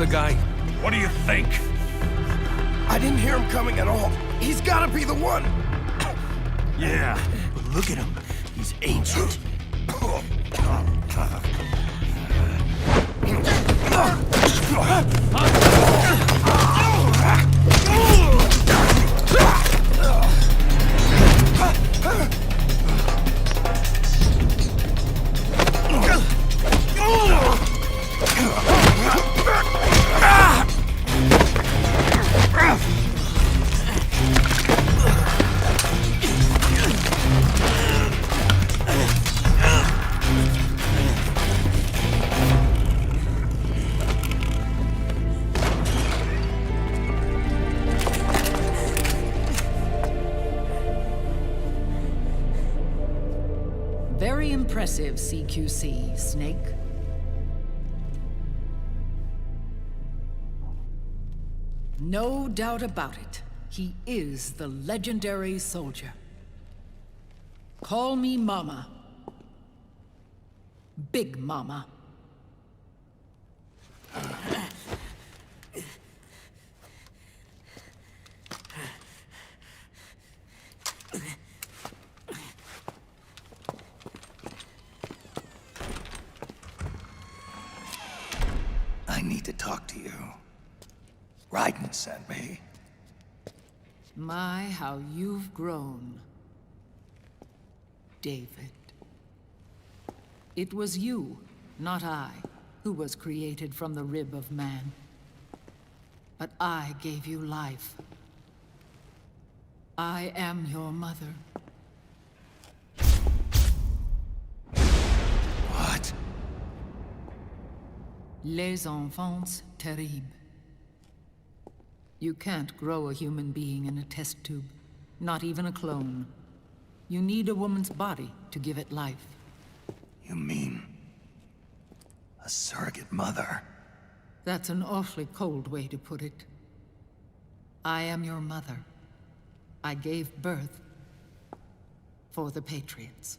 the guy? What do you think? I didn't hear him coming at all. He's gotta be the one! Yeah, but look at him. He's ancient. Very impressive, CQC, Snake. No doubt about it. He is the legendary soldier. Call me Mama. Big Mama. I need to talk to you. Raiden sent me. My, how you've grown, David. It was you, not I, who was created from the rib of man. But I gave you life. I am your mother. What? Les enfants terribles. You can't grow a human being in a test tube, not even a clone. You need a woman's body to give it life. You mean... a surrogate mother? That's an awfully cold way to put it. I am your mother. I gave birth for the Patriots.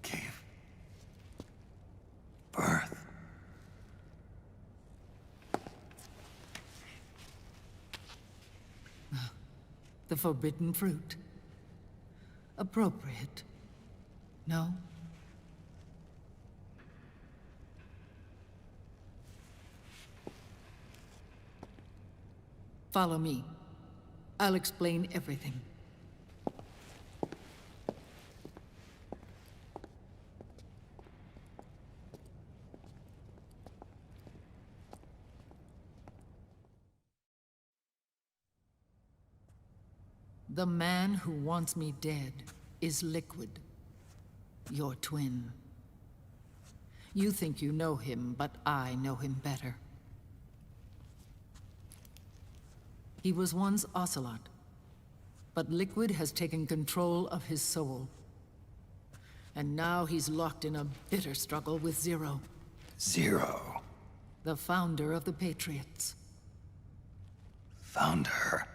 Gave... birth? The forbidden fruit. Appropriate. No? Follow me. I'll explain everything. The man who wants me dead is Liquid, your twin. You think you know him, but I know him better. He was once Ocelot, but Liquid has taken control of his soul. And now he's locked in a bitter struggle with Zero. Zero? The founder of the Patriots. Founder?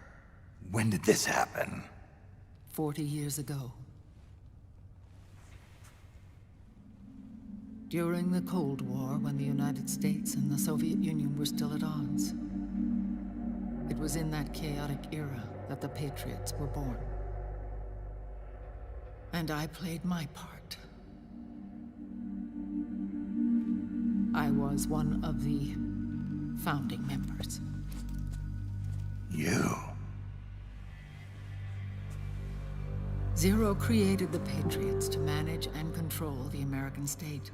When did this happen? 40 years ago. During the Cold War, when the United States and the Soviet Union were still at odds. It was in that chaotic era that the Patriots were born. And I played my part. I was one of the founding members. You? Zero created the Patriots to manage and control the American state.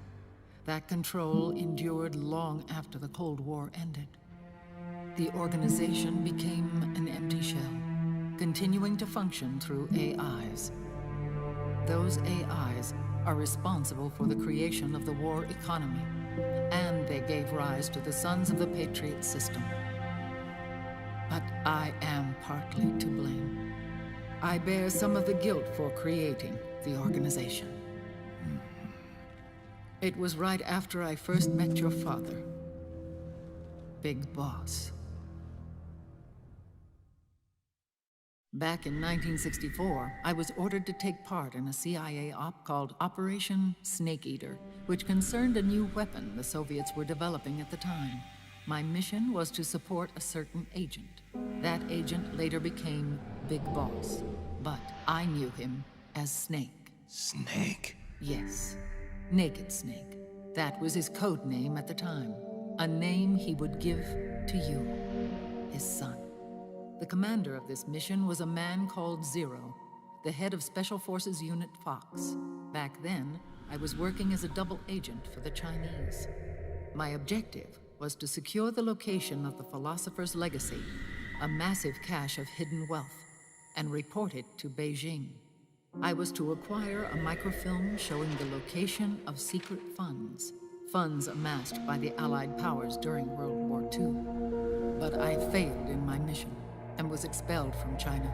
That control endured long after the Cold War ended. The organization became an empty shell, continuing to function through AIs. Those AIs are responsible for the creation of the war economy, and they gave rise to the Sons of the Patriot system. But I am partly to blame. I bear some of the guilt for creating the organization. It was right after I first met your father, Big Boss. Back in 1964, I was ordered to take part in a CIA op called Operation Snake Eater, which concerned a new weapon the Soviets were developing at the time. My mission was to support a certain agent. That agent later became Big Boss, but I knew him as Snake. Snake? Yes, Naked Snake. That was his code name at the time, a name he would give to you, his son. The commander of this mission was a man called Zero, the head of Special Forces Unit Fox. Back then, I was working as a double agent for the Chinese. My objective was to secure the location of the Philosopher's Legacy, a massive cache of hidden wealth, and report it to Beijing. I was to acquire a microfilm showing the location of secret funds, funds amassed by the Allied powers during World War II. But I failed in my mission and was expelled from China.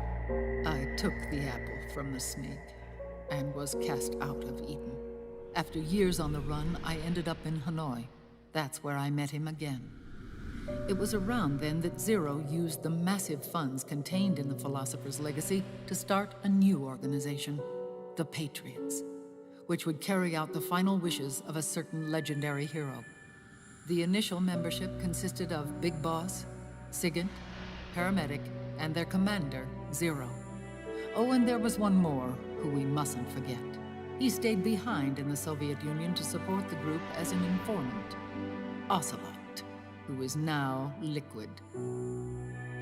I took the apple from the snake and was cast out of Eden. After years on the run, I ended up in Hanoi. That's where I met him again. It was around then that Zero used the massive funds contained in the Philosopher's Legacy to start a new organization, the Patriots, which would carry out the final wishes of a certain legendary hero. The initial membership consisted of Big Boss, Sigint, Paramedic, and their commander, Zero. Oh, and there was one more who we mustn't forget. He stayed behind in the Soviet Union to support the group as an informant, Ocelot, who is now Liquid.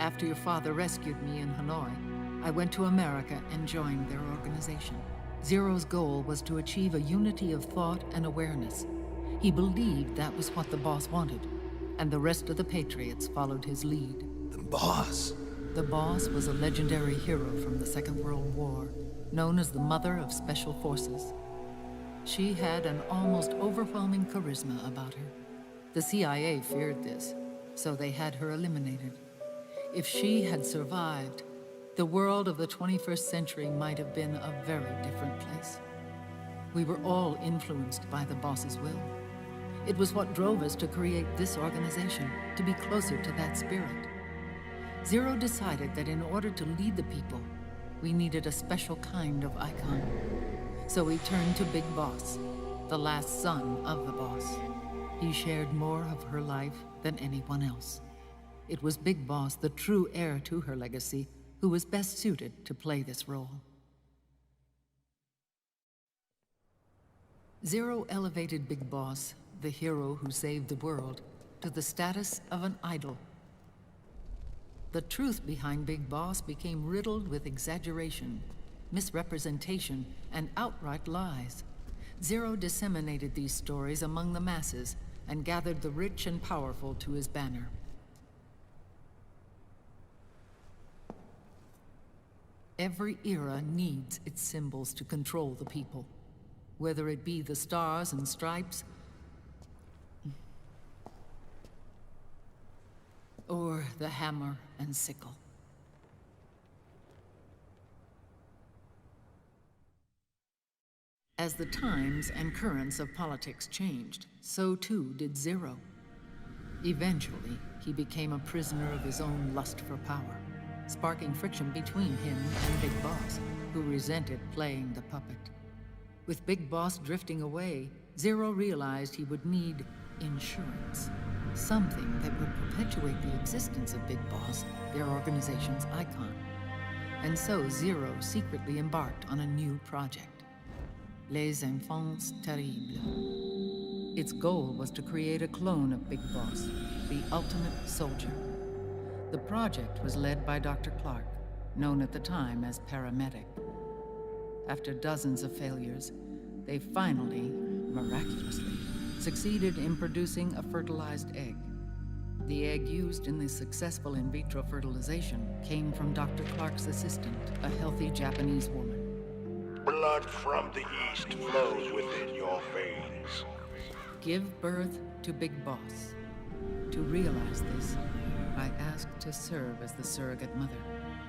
After your father rescued me in Hanoi, I went to America and joined their organization. Zero's goal was to achieve a unity of thought and awareness. He believed that was what the boss wanted, and the rest of the Patriots followed his lead. The boss? The boss was a legendary hero from the Second World War, known as the Mother of Special Forces. She had an almost overwhelming charisma about her. The CIA feared this, so they had her eliminated. If she had survived, the world of the 21st century might have been a very different place. We were all influenced by the boss's will. It was what drove us to create this organization, to be closer to that spirit. Zero decided that in order to lead the people, we needed a special kind of icon. So we turned to Big Boss, the last son of the boss. He shared more of her life than anyone else. It was Big Boss, the true heir to her legacy, who was best suited to play this role. Zero elevated Big Boss, the hero who saved the world, to the status of an idol. The truth behind Big Boss became riddled with exaggeration, misrepresentation, and outright lies. Zero disseminated these stories among the masses and gathered the rich and powerful to his banner. Every era needs its symbols to control the people, whether it be the stars and stripes, or the hammer and sickle. As the times and currents of politics changed, so too did Zero. Eventually, he became a prisoner of his own lust for power, sparking friction between him and Big Boss, who resented playing the puppet. With Big Boss drifting away, Zero realized he would need insurance. Something that would perpetuate the existence of Big Boss, their organization's icon. And so Zero secretly embarked on a new project, Les Enfants Terribles. Its goal was to create a clone of Big Boss, the ultimate soldier. The project was led by Dr. Clark, known at the time as Paramedic. After dozens of failures, they finally, miraculously, succeeded in producing a fertilized egg. The egg used in the successful in vitro fertilization came from Dr. Clark's assistant, a healthy Japanese woman. Blood from the east flows within your veins. Give birth to Big Boss. To realize this, I asked to serve as the surrogate mother,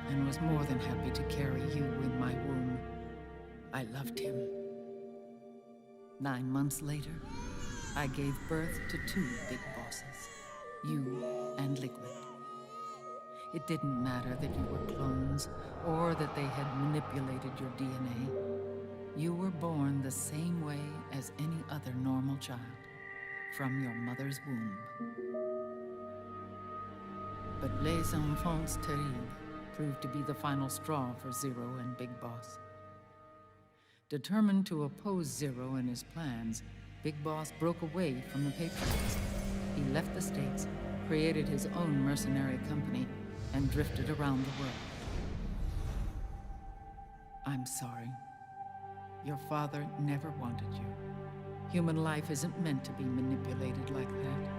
and was more than happy to carry you in my womb. I loved him. 9 months later, I gave birth to 2 Big Bosses, you and Liquid. It didn't matter that you were clones, or that they had manipulated your DNA. You were born the same way as any other normal child, from your mother's womb. But Les Enfants Terribles proved to be the final straw for Zero and Big Boss. Determined to oppose Zero and his plans, Big Boss broke away from the Patriots. He left the States, created his own mercenary company, and drifted around the world. I'm sorry. Your father never wanted you. Human life isn't meant to be manipulated like that.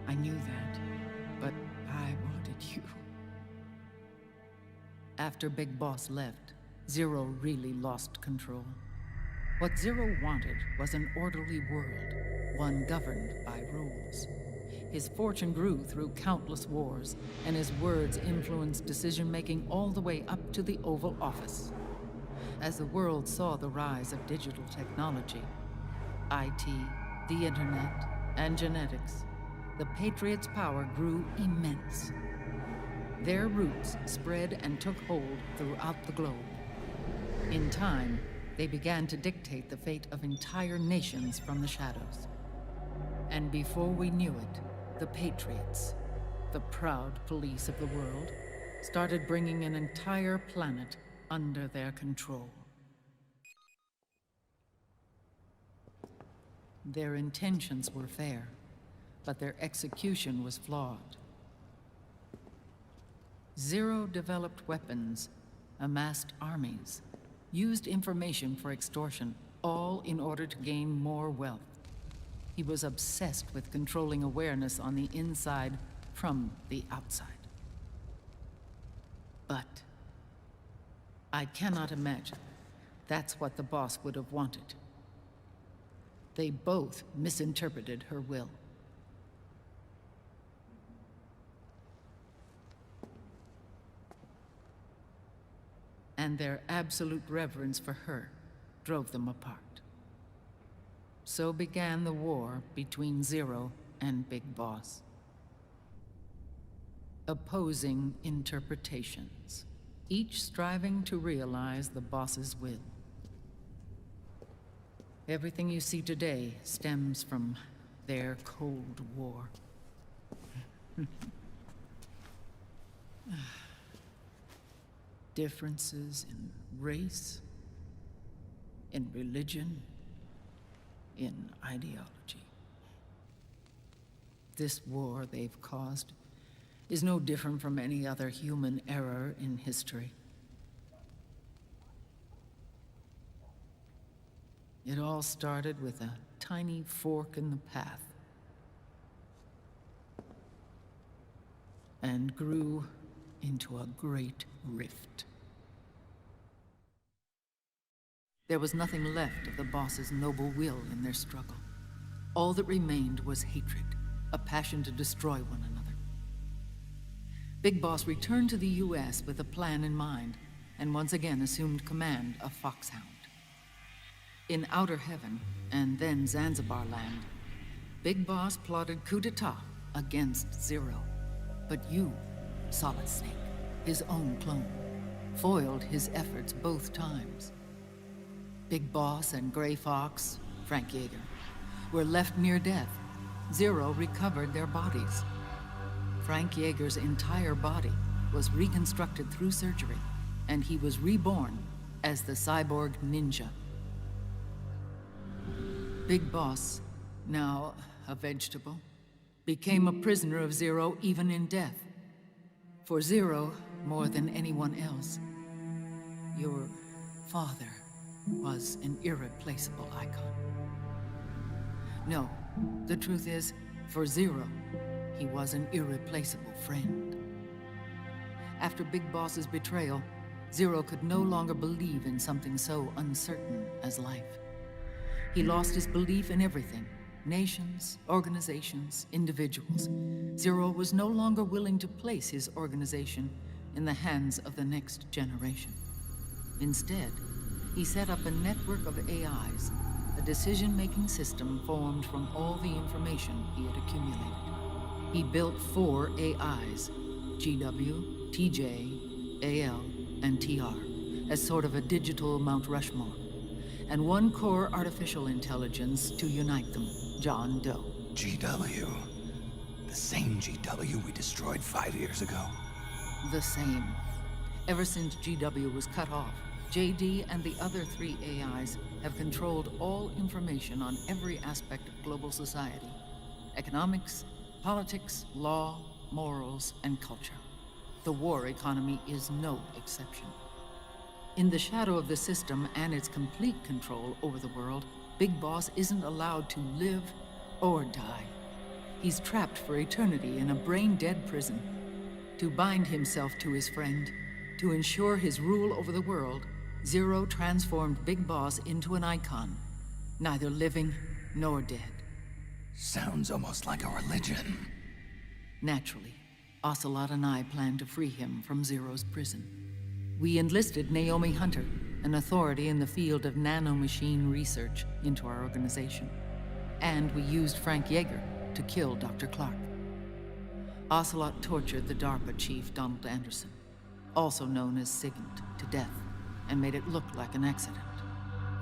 I knew that, but I wanted you. After Big Boss left, Zero really lost control. What Zero wanted was an orderly world, one governed by rules. His fortune grew through countless wars, and his words influenced decision-making all the way up to the Oval Office. As the world saw the rise of digital technology, IT, the internet, and genetics, the Patriots' power grew immense. Their roots spread and took hold throughout the globe. In time, they began to dictate the fate of entire nations from the shadows. And before we knew it, the Patriots, the proud police of the world, started bringing an entire planet under their control. Their intentions were fair, but their execution was flawed. Zero developed weapons, amassed armies, used information for extortion, all in order to gain more wealth. He was obsessed with controlling awareness on the inside from the outside. But I cannot imagine that's what the boss would have wanted. They both misinterpreted her will. And their absolute reverence for her drove them apart. So began the war between Zero and Big Boss. Opposing interpretations, each striving to realize the boss's will. Everything you see today stems from their Cold War. Differences in race, in religion, in ideology. This war they've caused is no different from any other human error in history. It all started with a tiny fork in the path and grew into a great rift. There was nothing left of the boss's noble will in their struggle. All that remained was hatred, a passion to destroy one another. Big Boss returned to the US with a plan in mind, and once again assumed command of Foxhound. In Outer Heaven, and then Zanzibar Land, Big Boss plotted coup d'etat against Zero. But you, Solid Snake, his own clone, foiled his efforts both times. Big Boss and Gray Fox, Frank Yeager, were left near death. Zero recovered their bodies. Frank Yeager's entire body was reconstructed through surgery, and he was reborn as the cyborg ninja. Big Boss, now a vegetable, became a prisoner of Zero even in death. For Zero, more than anyone else, your father was an irreplaceable icon. No, the truth is, for Zero, he was an irreplaceable friend. After Big Boss's betrayal, Zero could no longer believe in something so uncertain as life. He lost his belief in everything. Nations, organizations, individuals. Zero was no longer willing to place his organization in the hands of the next generation. Instead, he set up a network of AIs, a decision-making system formed from all the information he had accumulated. He built 4 AIs, GW, TJ, AL, and TR as sort of a digital Mount Rushmore, and one core artificial intelligence to unite them, John Doe. GW. The same GW we destroyed 5 years ago. The same. Ever since GW was cut off, JD and the other 3 AIs have controlled all information on every aspect of global society. Economics, politics, law, morals, and culture. The war economy is no exception. In the shadow of the system and its complete control over the world, Big Boss isn't allowed to live or die. He's trapped for eternity in a brain-dead prison. To bind himself to his friend, to ensure his rule over the world, Zero transformed Big Boss into an icon, neither living nor dead. Sounds almost like a religion. Naturally, Ocelot and I plan to free him from Zero's prison. We enlisted Naomi Hunter, an authority in the field of nanomachine research, into our organization. And we used Frank Yeager to kill Dr. Clark. Ocelot tortured the DARPA chief, Donald Anderson, also known as Sigint, to death, and made it look like an accident.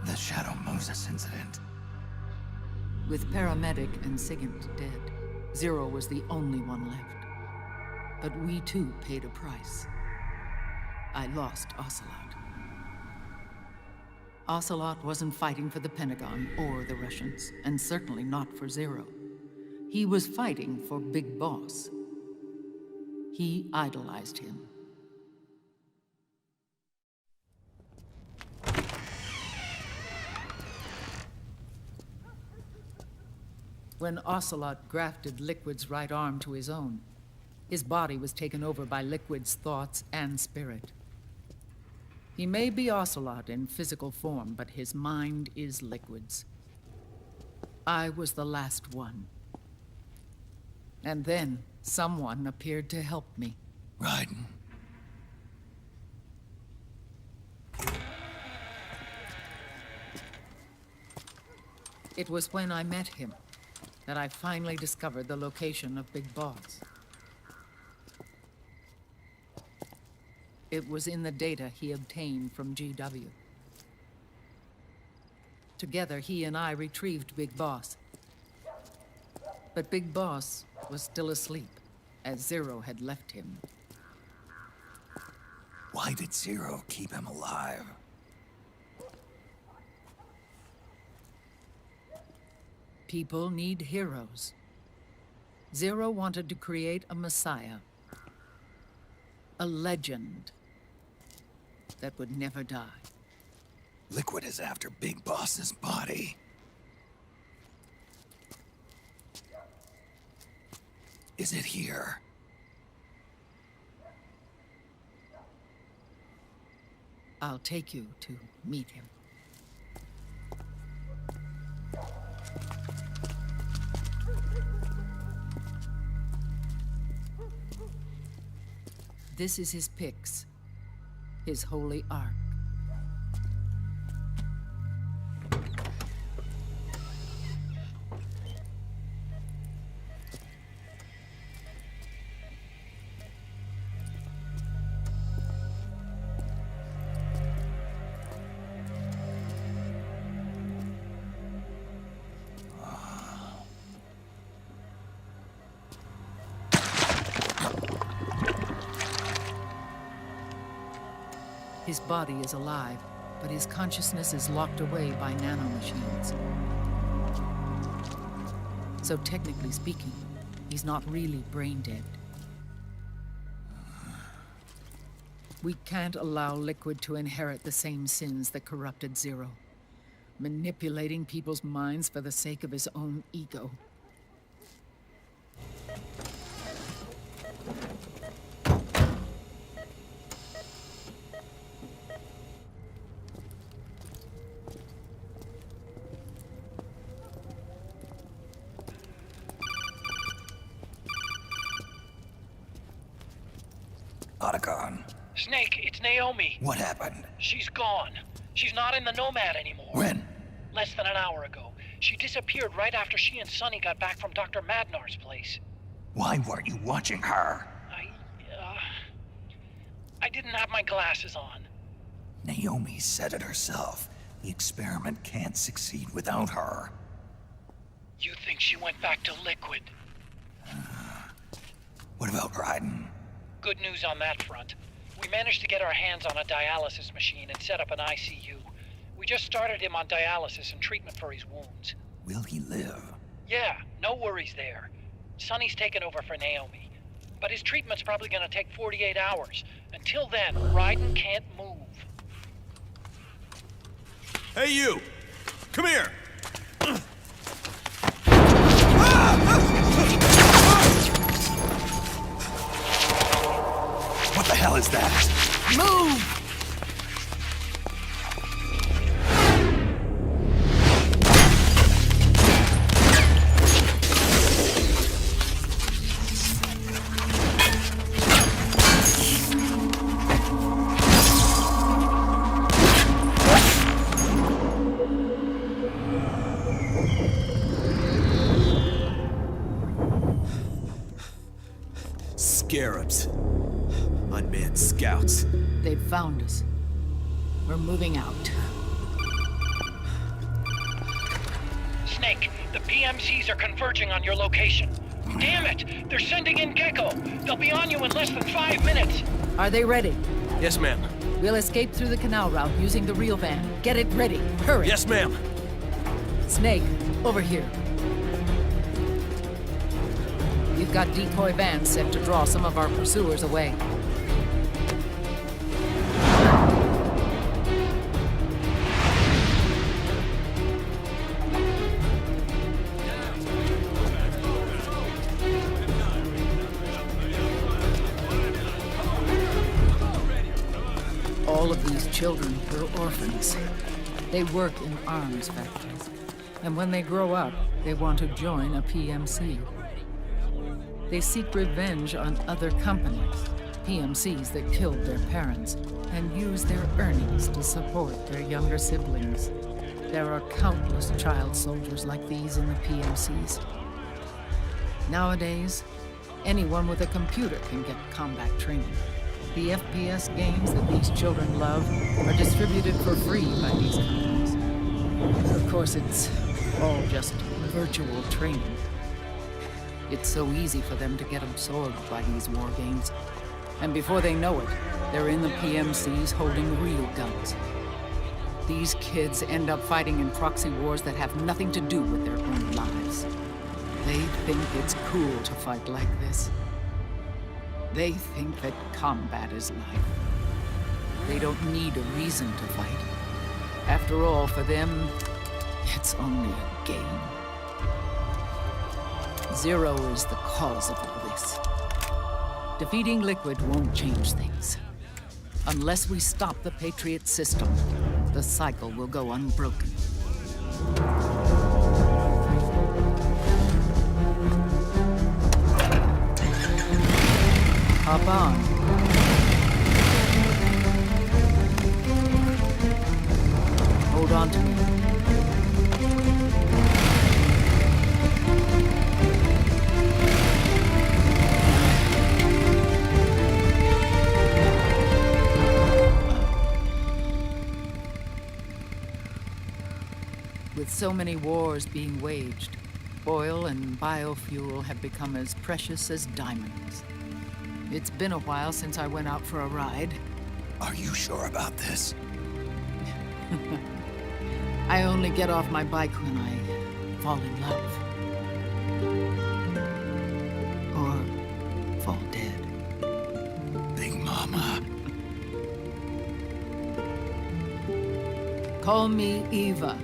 The Shadow Moses incident. With Paramedic and Sigint dead, Zero was the only one left. But we too paid a price. I lost Ocelot. Ocelot wasn't fighting for the Pentagon or the Russians, and certainly not for Zero. He was fighting for Big Boss. He idolized him. When Ocelot grafted Liquid's right arm to his own, his body was taken over by Liquid's thoughts and spirit. He may be Ocelot in physical form, but his mind is Liquid's. I was the last one. And then someone appeared to help me. Raiden. It was when I met him that I finally discovered the location of Big Boss. It was in the data he obtained from GW. Together, he and I retrieved Big Boss. But Big Boss was still asleep, as Zero had left him. Why did Zero keep him alive? People need heroes. Zero wanted to create a messiah. A legend that would never die. Liquid is after Big Boss's body. Is it here? I'll take you to meet him. This is his pyx, his holy ark. His body is alive, but his consciousness is locked away by nanomachines. So technically speaking, he's not really brain dead. We can't allow Liquid to inherit the same sins that corrupted Zero, manipulating people's minds for the sake of his own ego. Otacon. Snake, it's Naomi. What happened? She's gone. She's not in the Nomad anymore. When? Less than an hour ago. She disappeared right after she and Sonny got back from Dr. Madnar's place. Why weren't you watching her? I didn't have my glasses on. Naomi said it herself. The experiment can't succeed without her. You think she went back to Liquid? What about Raiden? Good news on that front. We managed to get our hands on a dialysis machine and set up an ICU. We just started him on dialysis and treatment for his wounds. Will he live? Yeah, no worries there. Sonny's taken over for Naomi. But his treatment's probably gonna take 48 hours. Until then, Raiden can't move. Hey, you! Come here! What the hell is that? Move! Scarabs. Unmanned scouts. They've found us. We're moving out. Snake, the PMCs are converging on your location. Damn it! They're sending in Gecko! They'll be on you in less than 5 minutes! Are they ready? Yes, ma'am. We'll escape through the canal route using the real van. Get it ready. Hurry. Yes, ma'am. Snake, over here. We've got decoy vans set to draw some of our pursuers away. All of these children are orphans. They work in arms factories. And when they grow up, they want to join a PMC. They seek revenge on other companies, PMCs that killed their parents, and use their earnings to support their younger siblings. There are countless child soldiers like these in the PMCs. Nowadays, anyone with a computer can get combat training. The FPS games that these children love are distributed for free by these companies. Of course, it's all just virtual training. It's so easy for them to get absorbed by these war games. And before they know it, they're in the PMCs holding real guns. These kids end up fighting in proxy wars that have nothing to do with their own lives. They think it's cool to fight like this. They think that combat is life. They don't need a reason to fight. After all, for them, it's only a game. Zero is the cause of all this. Defeating Liquid won't change things. Unless we stop the Patriot system, the cycle will go unbroken. Hop on. Hold on to me. With so many wars being waged, oil and biofuel have become as precious as diamonds. It's been a while since I went out for a ride. Are you sure about this? I only get off my bike when I fall in love. Or fall dead. Big Mama. Call me Eva.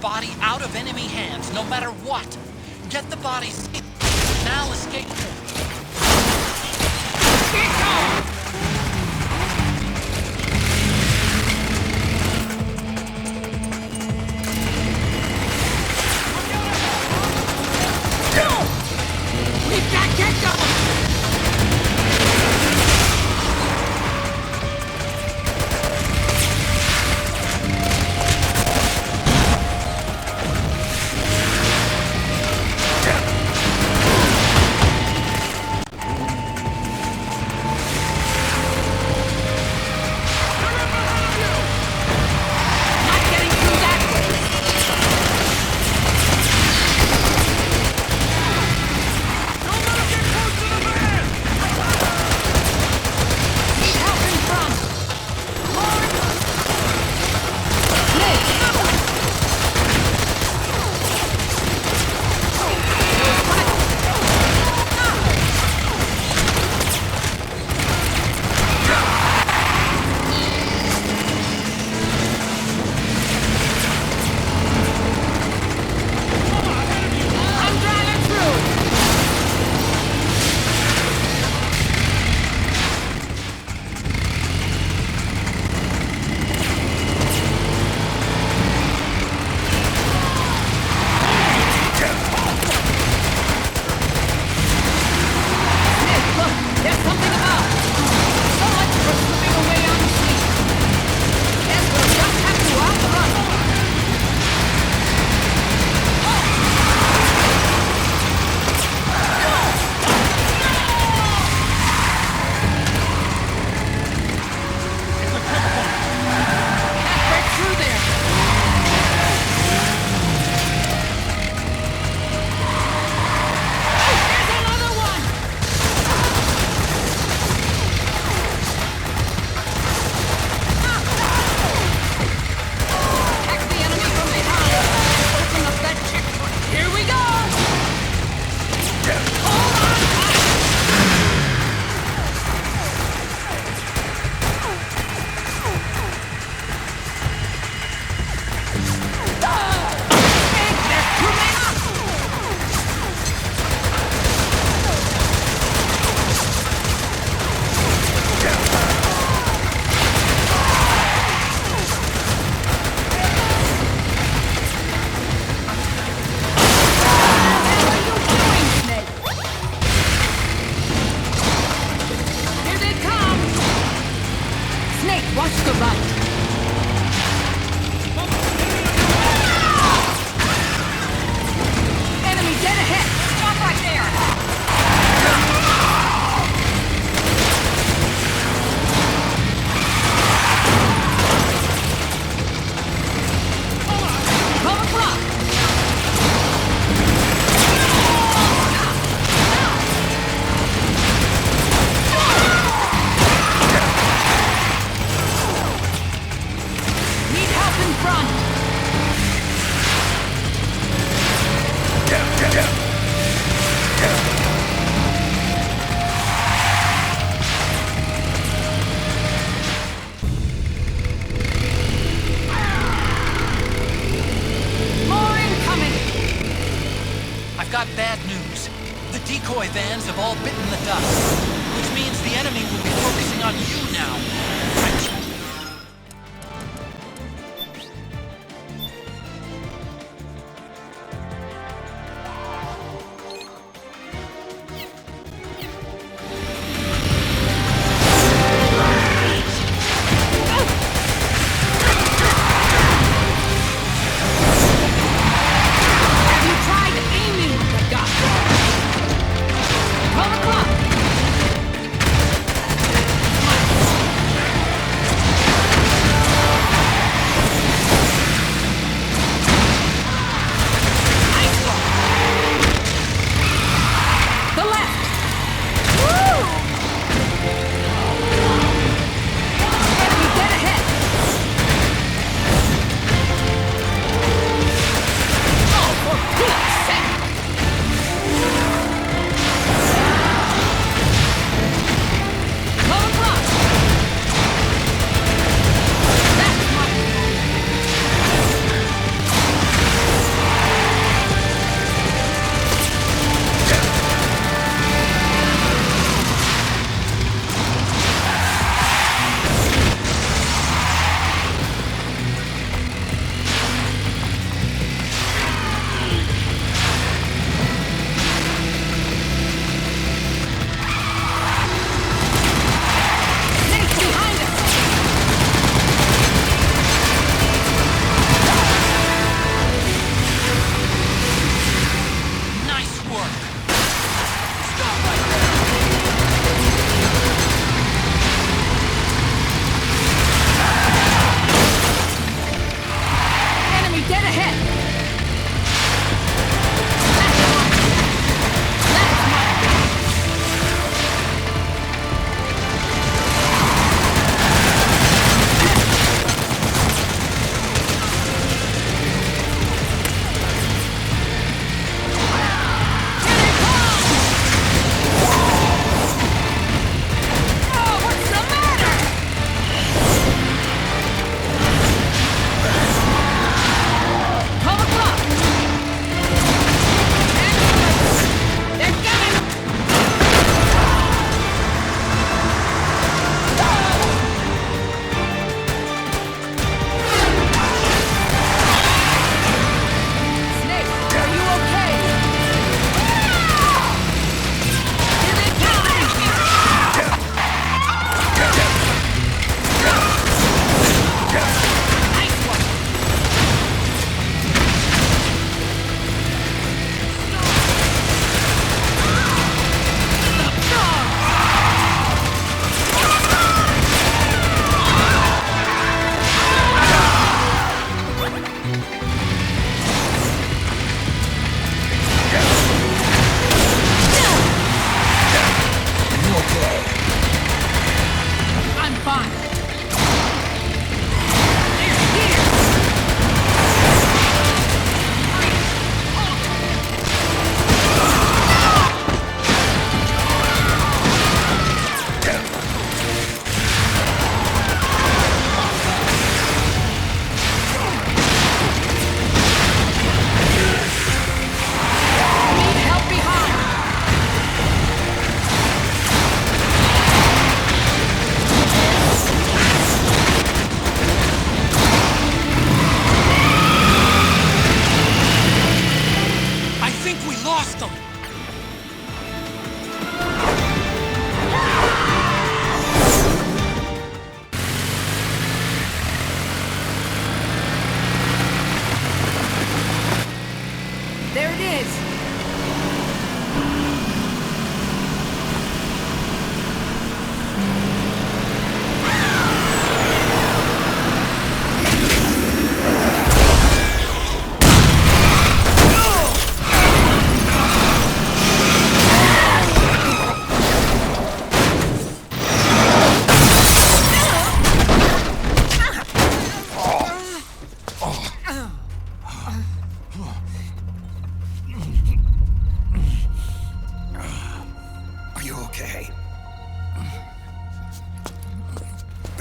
body out of enemy hands, no matter what. Get the body safe. Now escape. Get going! We've got to get going! Bad news. The decoy vans have all bitten the dust, which means the enemy will be focusing on you now. Have you tried aiming the gun? 12 o'clock!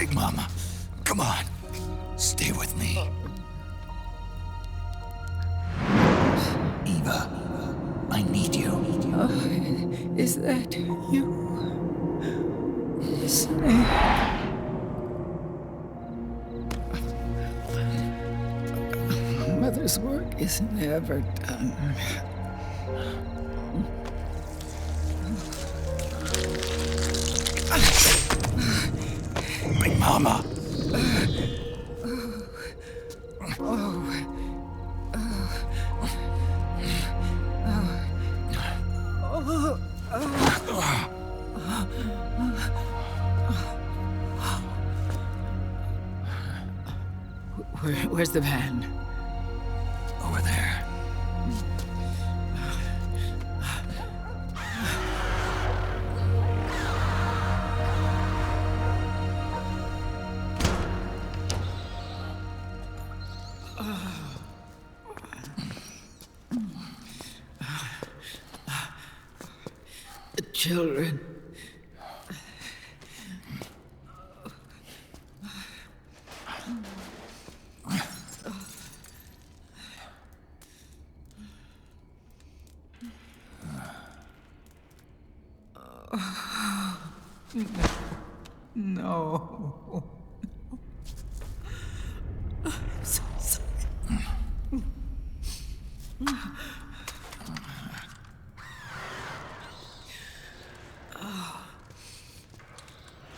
Big Mama, come on. Stay with me. Eva, I need you. Is that you? Snake. Mother's work is never done. Big Mama. Where's the van? Over there. The children. No. I'm so sorry.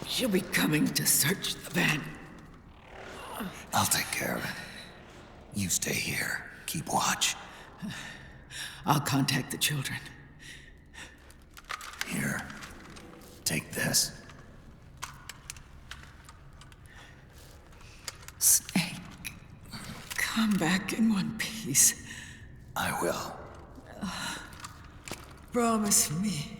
She'll be coming to search the van. I'll take care of it. You stay here. Keep watch. I'll contact the children. Here. Take this. Snake, come back in one piece. I will. Promise me.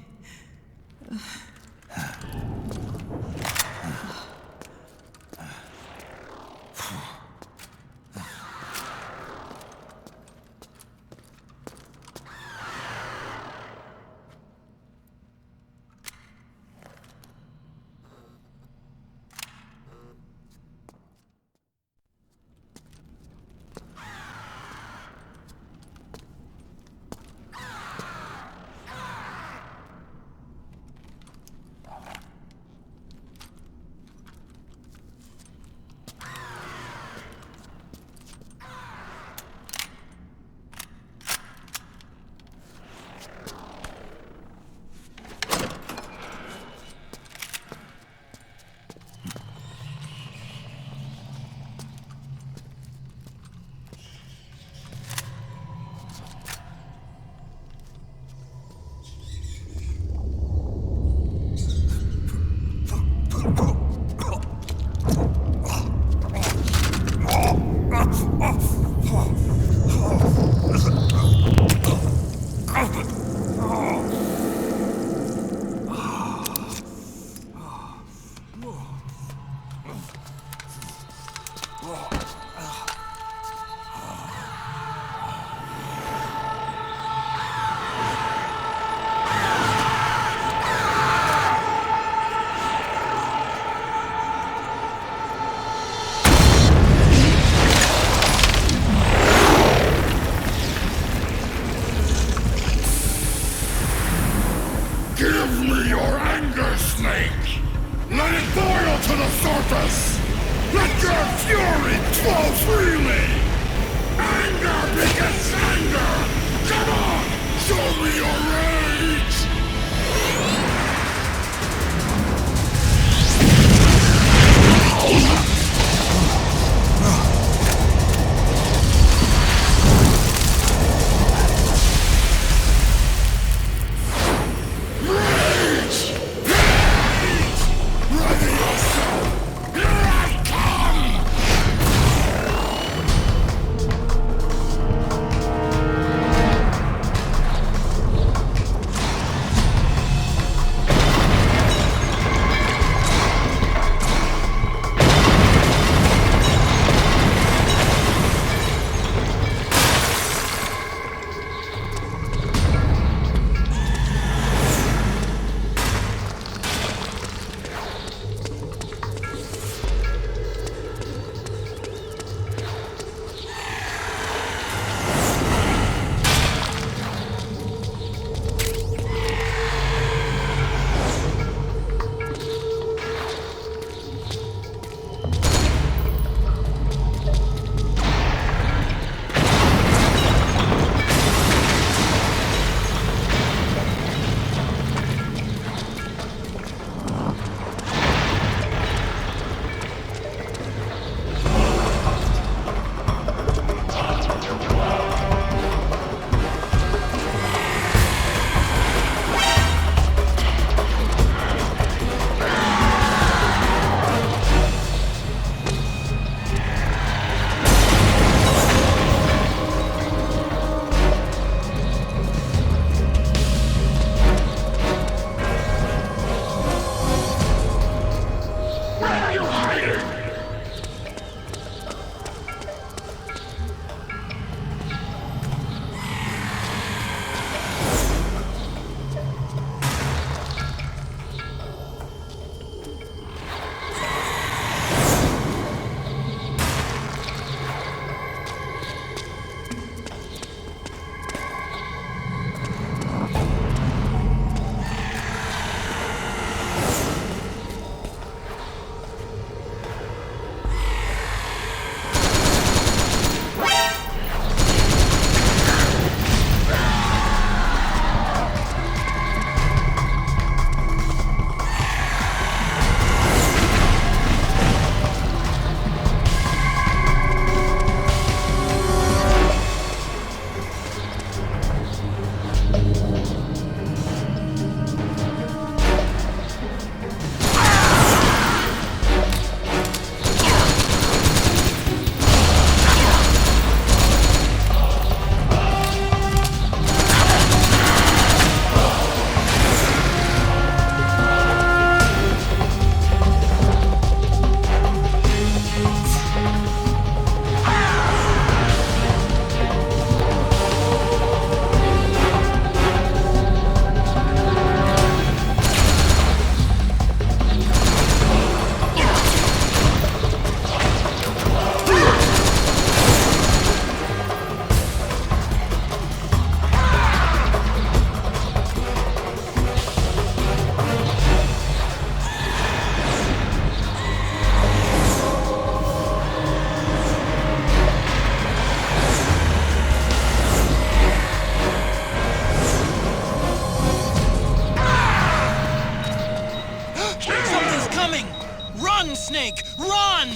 Run, Snake! Run!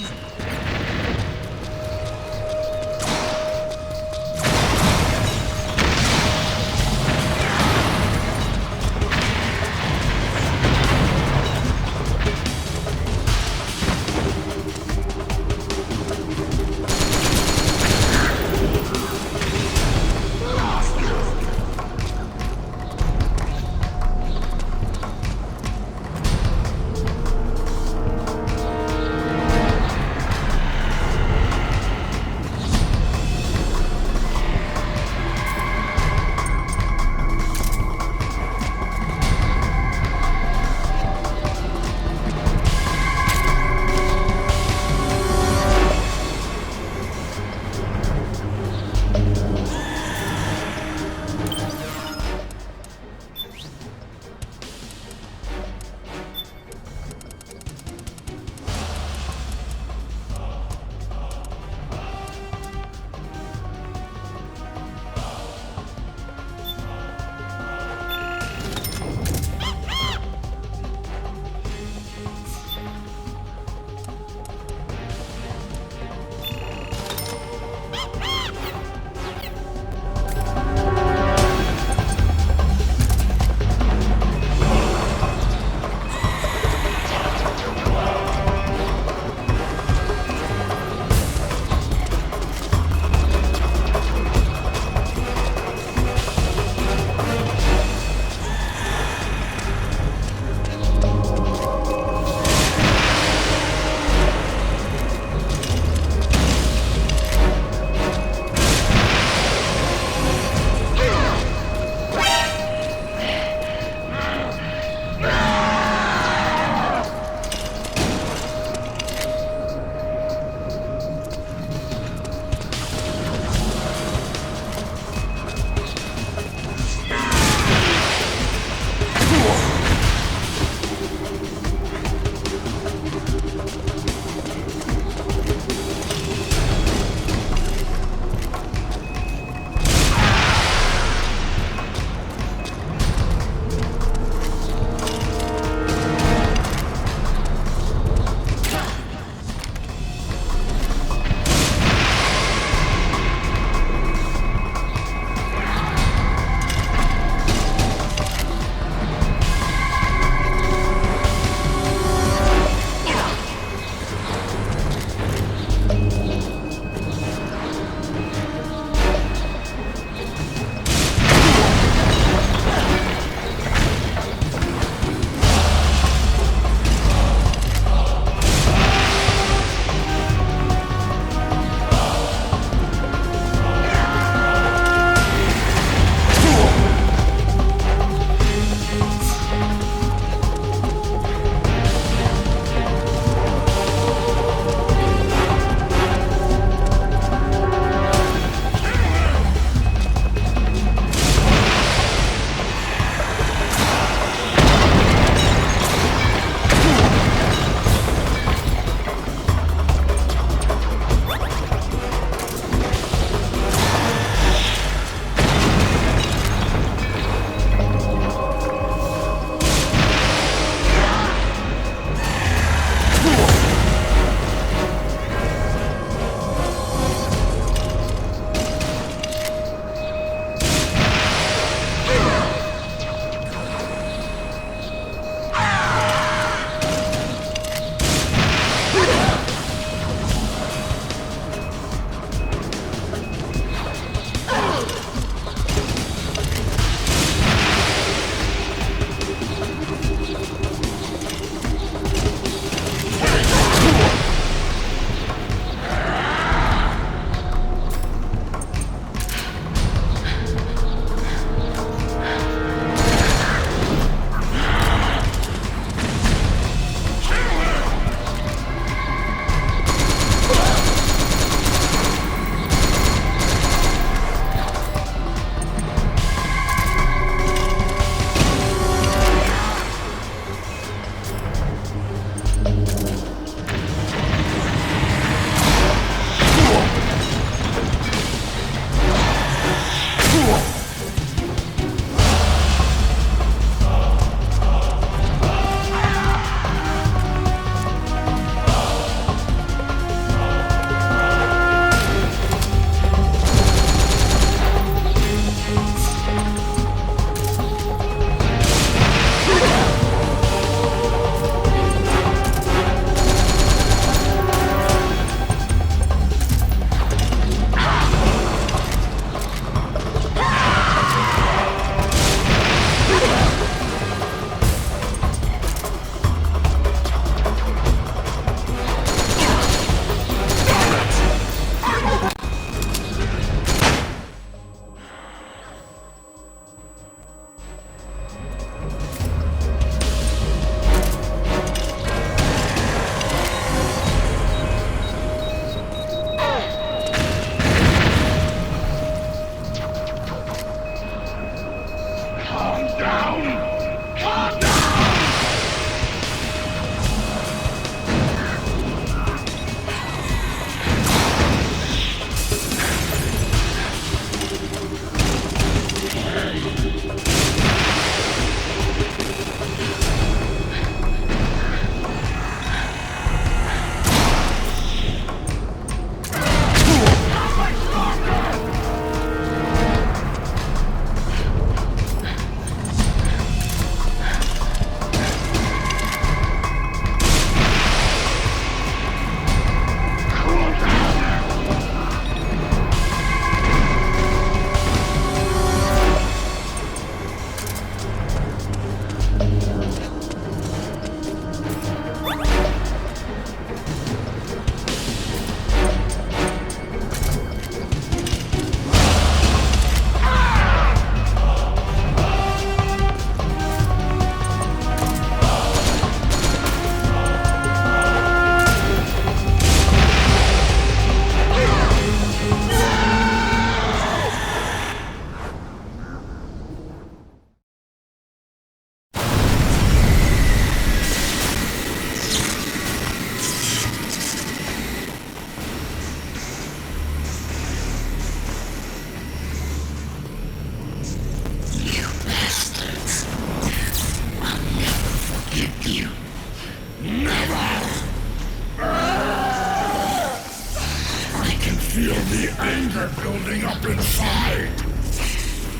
feel the anger building up inside,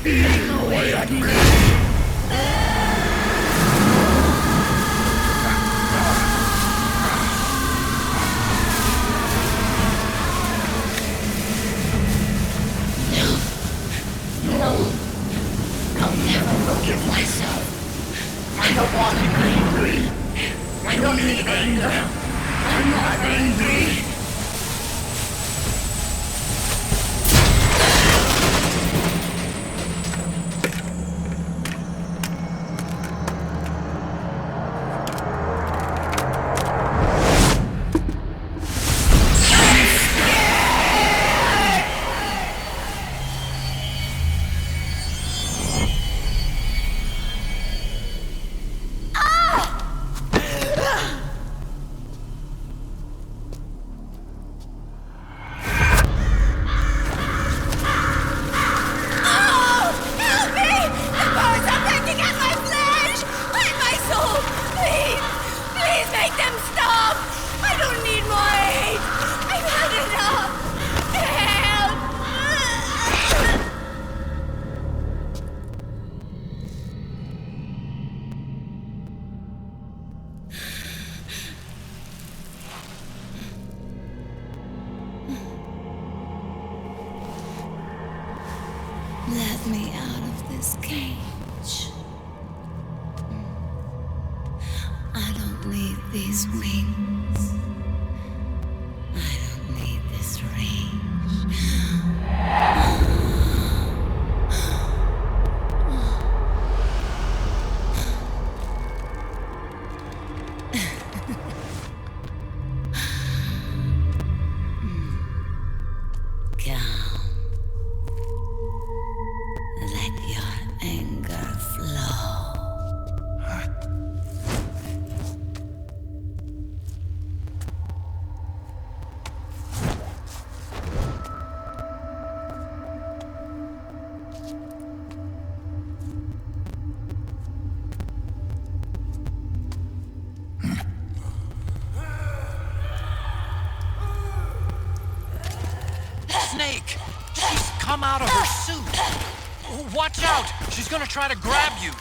eating away at me. No, I'll never forgive myself. I don't want to be angry. I don't need anger. I'm not angry. Let me out of this cage. I don't need these wings. I don't need this range. Calm. Let your anger flow. Snake! She's come out of her suit! Watch out! She's gonna try to grab you!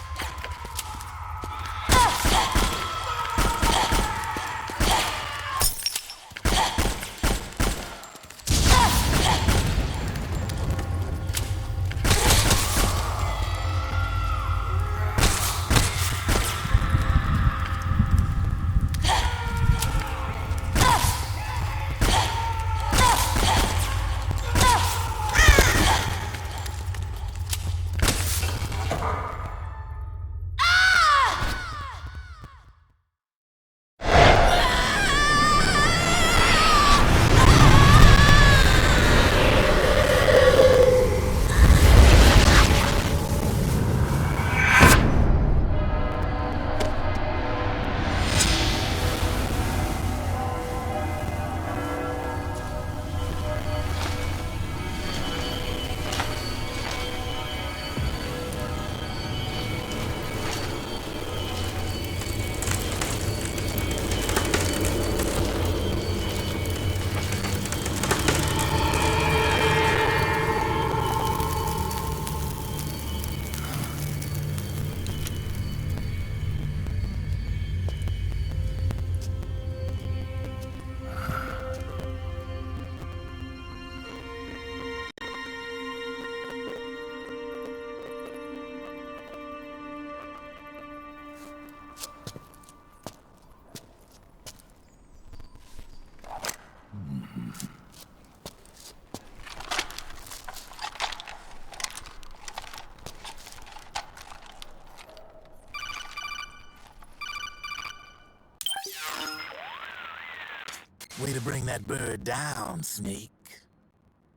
Way to bring that bird down, Snake.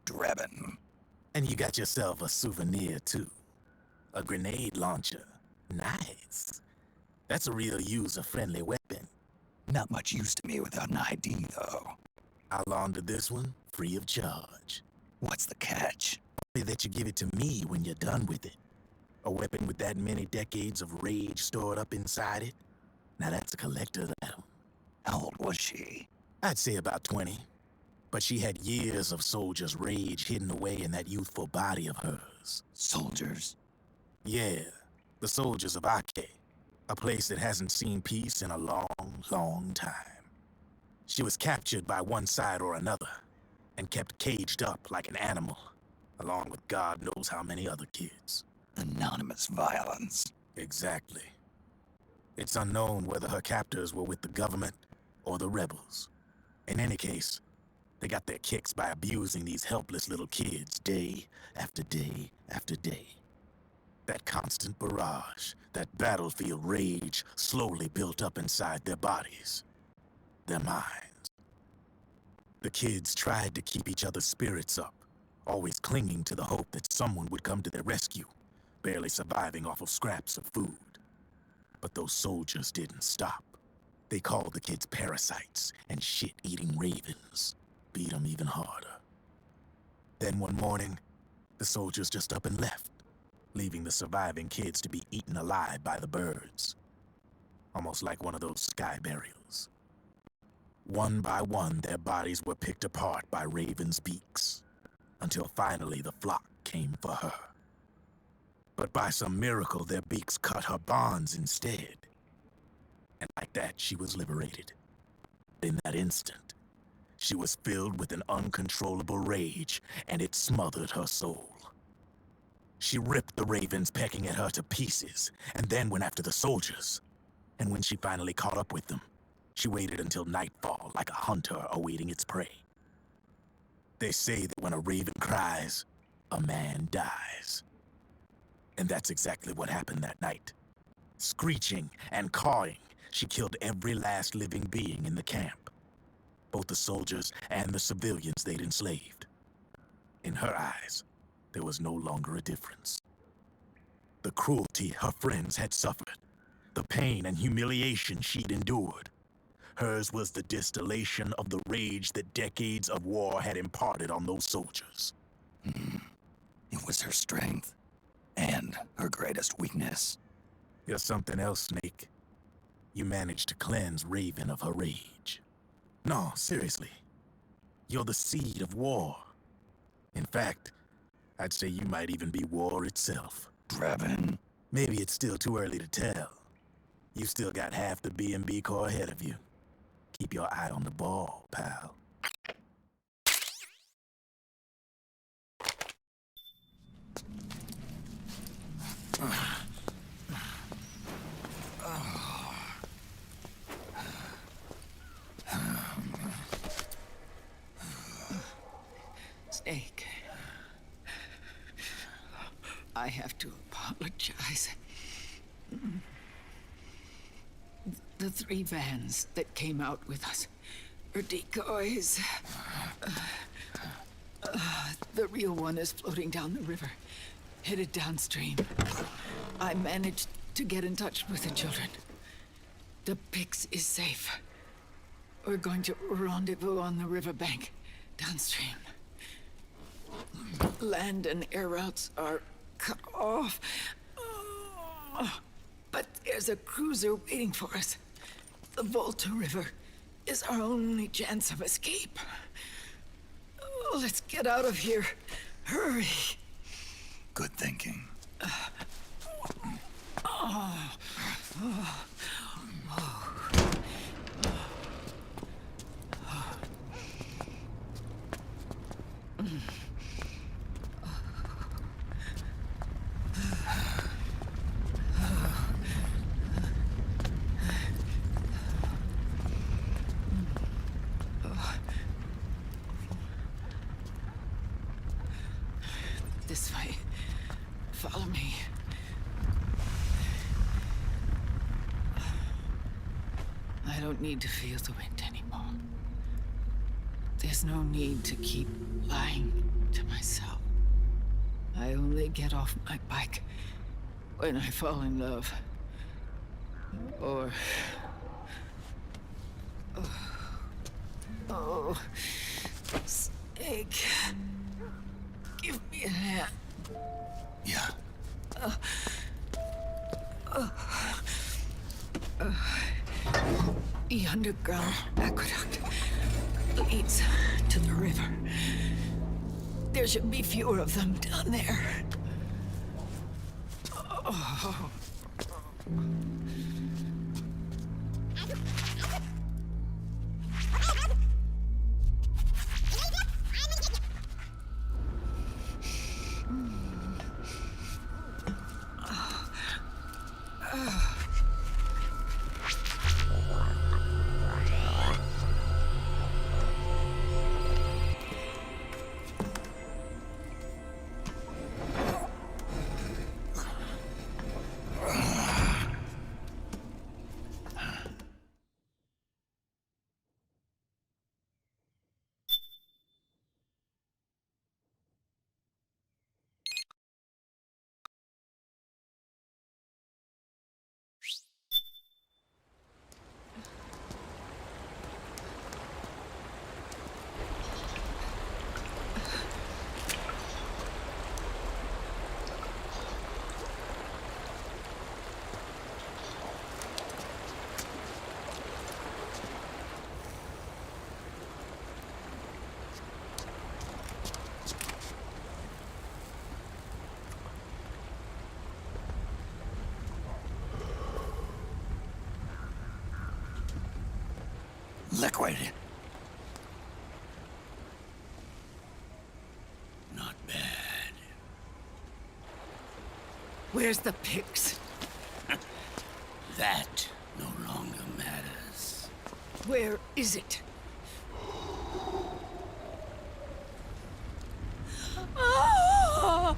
Drebin. And you got yourself a souvenir, too. A grenade launcher. Nice. That's a real user-friendly weapon. Not much use to me without an ID, though. I'll launder this one free of charge. What's the catch? Only that you give it to me when you're done with it. A weapon with that many decades of rage stored up inside it? Now that's a collector's item. How old was she? I'd say about 20. But she had years of soldiers' rage hidden away in that youthful body of hers. Soldiers? Yeah, the soldiers of Ake, a place that hasn't seen peace in a long, long time. She was captured by one side or another, and kept caged up like an animal, along with God knows how many other kids. Anonymous violence. Exactly. It's unknown whether her captors were with the government or the rebels. In any case, they got their kicks by abusing these helpless little kids day after day after day. That constant barrage, that battlefield rage slowly built up inside their bodies, their minds. The kids tried to keep each other's spirits up, always clinging to the hope that someone would come to their rescue, barely surviving off of scraps of food. But those soldiers didn't stop. They called the kids parasites and shit-eating ravens, beat them even harder. Then one morning, the soldiers just up and left, leaving the surviving kids to be eaten alive by the birds. Almost like one of those sky burials. One by one, their bodies were picked apart by ravens' beaks, until finally the flock came for her. But by some miracle, their beaks cut her bonds instead. And like that, she was liberated. In that instant, she was filled with an uncontrollable rage, and it smothered her soul. She ripped the ravens pecking at her to pieces, and then went after the soldiers. And when she finally caught up with them, she waited until nightfall like a hunter awaiting its prey. They say that when a raven cries, a man dies. And that's exactly what happened that night. Screeching and cawing, she killed every last living being in the camp. Both the soldiers and the civilians they'd enslaved. In her eyes, there was no longer a difference. The cruelty her friends had suffered, the pain and humiliation she'd endured, hers was the distillation of the rage that decades of war had imparted on those soldiers. It was her strength, and her greatest weakness. You're something else, Snake. You managed to cleanse Raven of her rage. No, seriously. You're the seed of war. In fact, I'd say you might even be war itself. Brevin. Maybe it's still too early to tell. You still got half the B&B Corps ahead of you. Keep your eye on the ball, pal. Snake, I have to apologize. The 3 vans that came out with us are decoys. The real one is floating down the river, headed downstream. I managed to get in touch with the children. The Pix is safe. We're going to rendezvous on the riverbank, downstream. Land and air routes are cut off. But there's a cruiser waiting for us. The Volta River is our only chance of escape. Let's get out of here. Hurry. Good thinking. This way. Follow me. I don't need to feel the wind anymore. There's no need to keep lying to myself. I only get off my bike when I fall in love. Or... Oh... Snake... Give me a hand. Yeah. The underground aqueduct leads to the river. There should be fewer of them down there. Oh. Liquid. Not bad. Where's the pigs? That no longer matters. Where is it? Ah!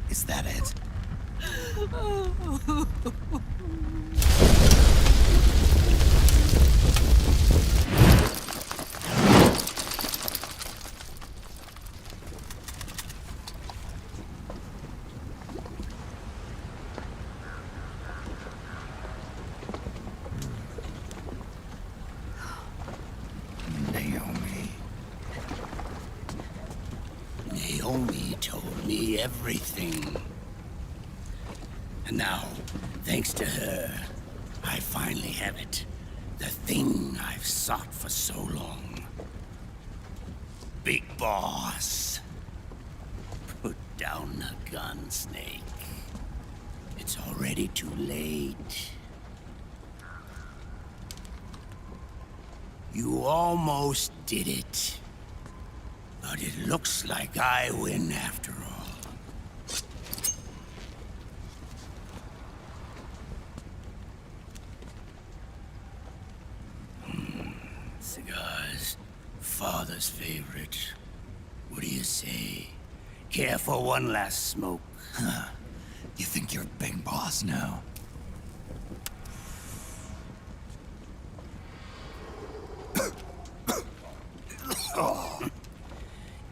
Is that it? Naomi told me everything. And now, thanks to her, I finally have it. The thing I've sought for so long. Big Boss. Put down the gun, Snake. It's already too late. You almost did it. But it looks like I win after all. Cigars. Father's favorite. What do you say? Care for one last smoke? Huh. You think you're Big Boss now?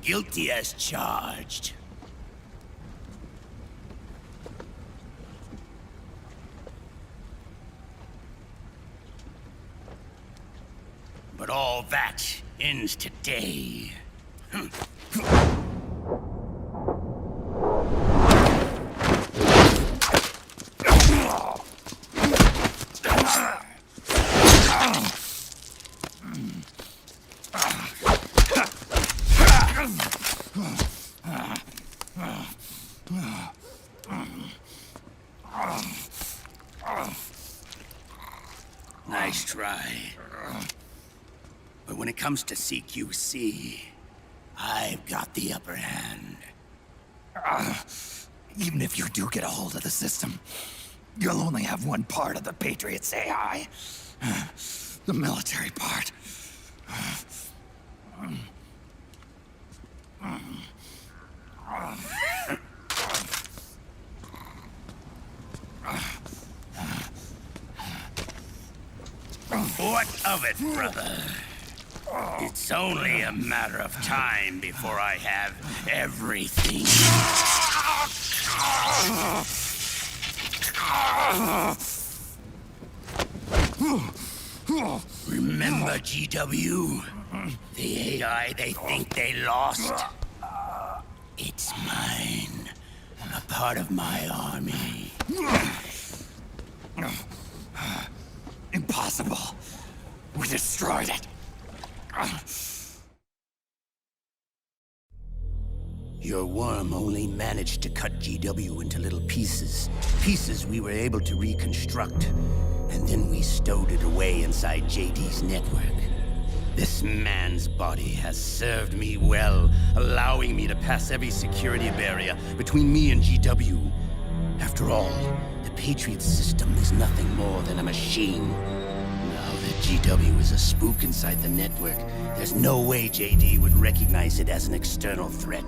Guilty as charged. But all that ends today. Nice try. But when it comes to CQC, I've got the upper hand. Even if you do get a hold of the system, you'll only have one part of the Patriots AI. The military part. What of it, brother? It's only a matter of time before I have everything. Remember, GW? The AI they think they lost? It's mine. A part of my army. impossible. We destroyed it. Your worm only managed to cut GW into little pieces. Pieces we were able to reconstruct. And then we stowed it away inside JD's network. This man's body has served me well, allowing me to pass every security barrier between me and GW. After all, the Patriots system is nothing more than a machine. Now that GW is a spook inside the network, there's no way JD would recognize it as an external threat.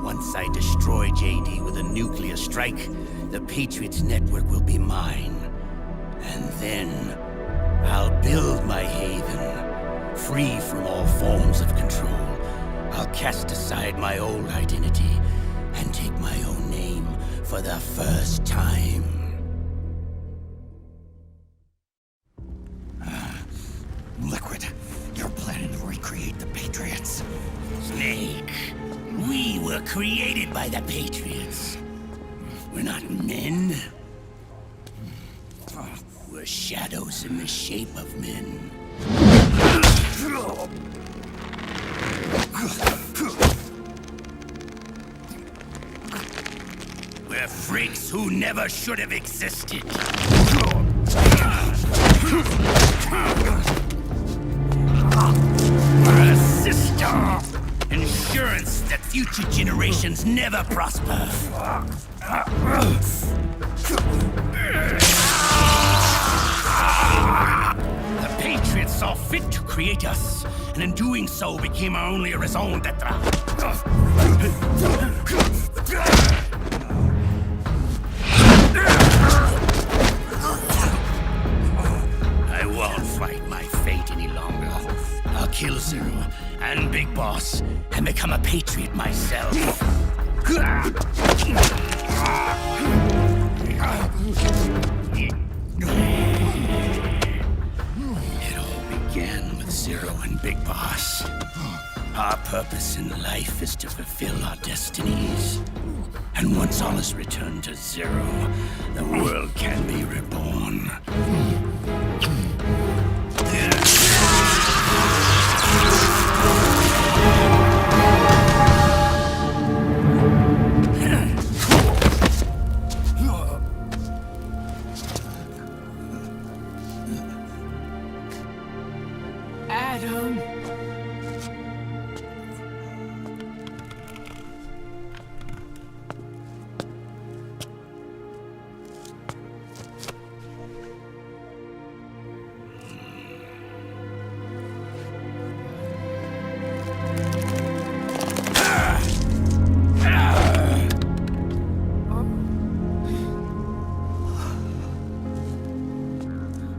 Once I destroy JD with a nuclear strike, the Patriots network will be mine. And then, I'll build my haven. Free from all forms of control, I'll cast aside my old identity and take my own name for the first time. Liquid, you're planning to recreate the Patriots? Snake, we were created by the Patriots. We're not men. We're shadows in the shape of men. We're freaks who never should have existed. We're a system. Insurance that future generations never prosper. The Patriots saw fit to create us, and in doing so became our only raison d'etre. I won't fight my fate any longer. I'll kill Zero and Big Boss and become a Patriot myself. It all began with Zero and Big Boss. Our purpose in life is to fulfill our destinies. And once all is returned to Zero, the world can be reborn. Adam.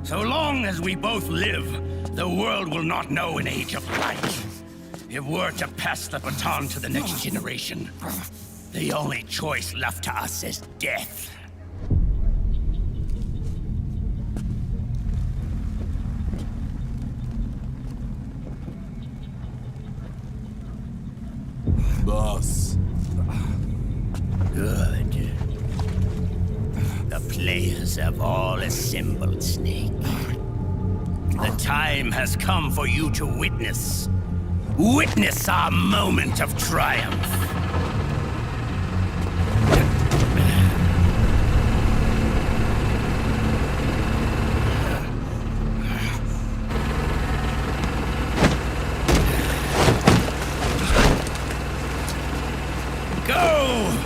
So long as we both live, the world will not know an age of light. If we're to pass the baton to the next generation, the only choice left to us is death. Boss. Good. The players have all assembled, Snake. The time has come for you to witness our moment of triumph. Go!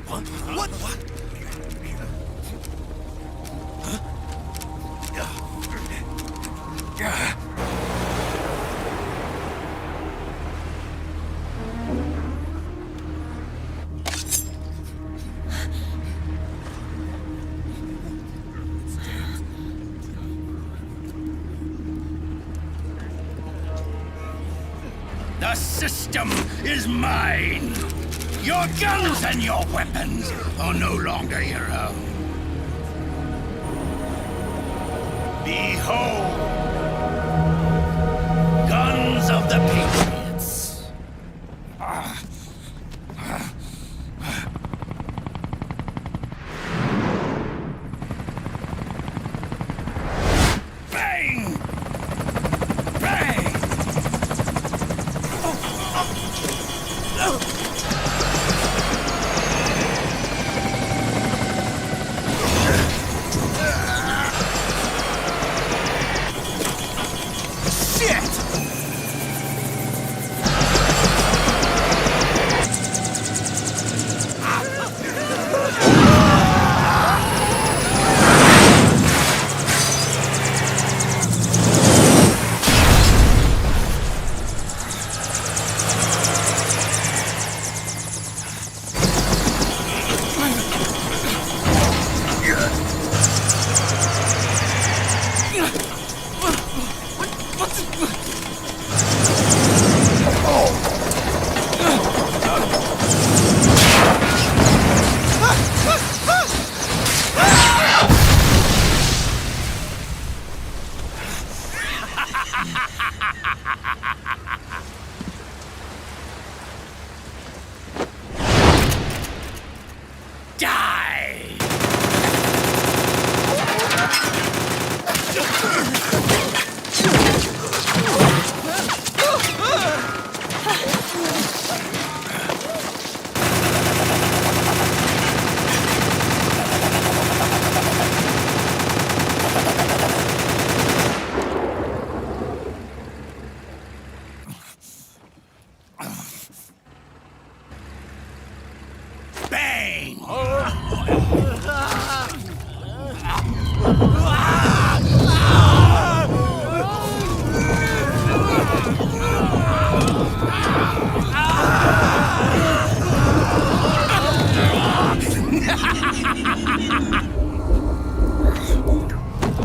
What? The system is mine. Your guns and your weapons are no longer your own. Behold, guns of the Patriots. Bang! Bang!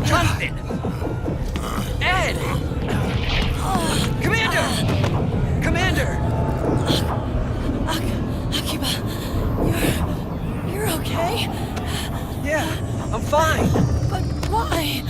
Jonathan! Ed! Commander! Commander! Akiba, you're okay? Yeah, I'm fine. But why?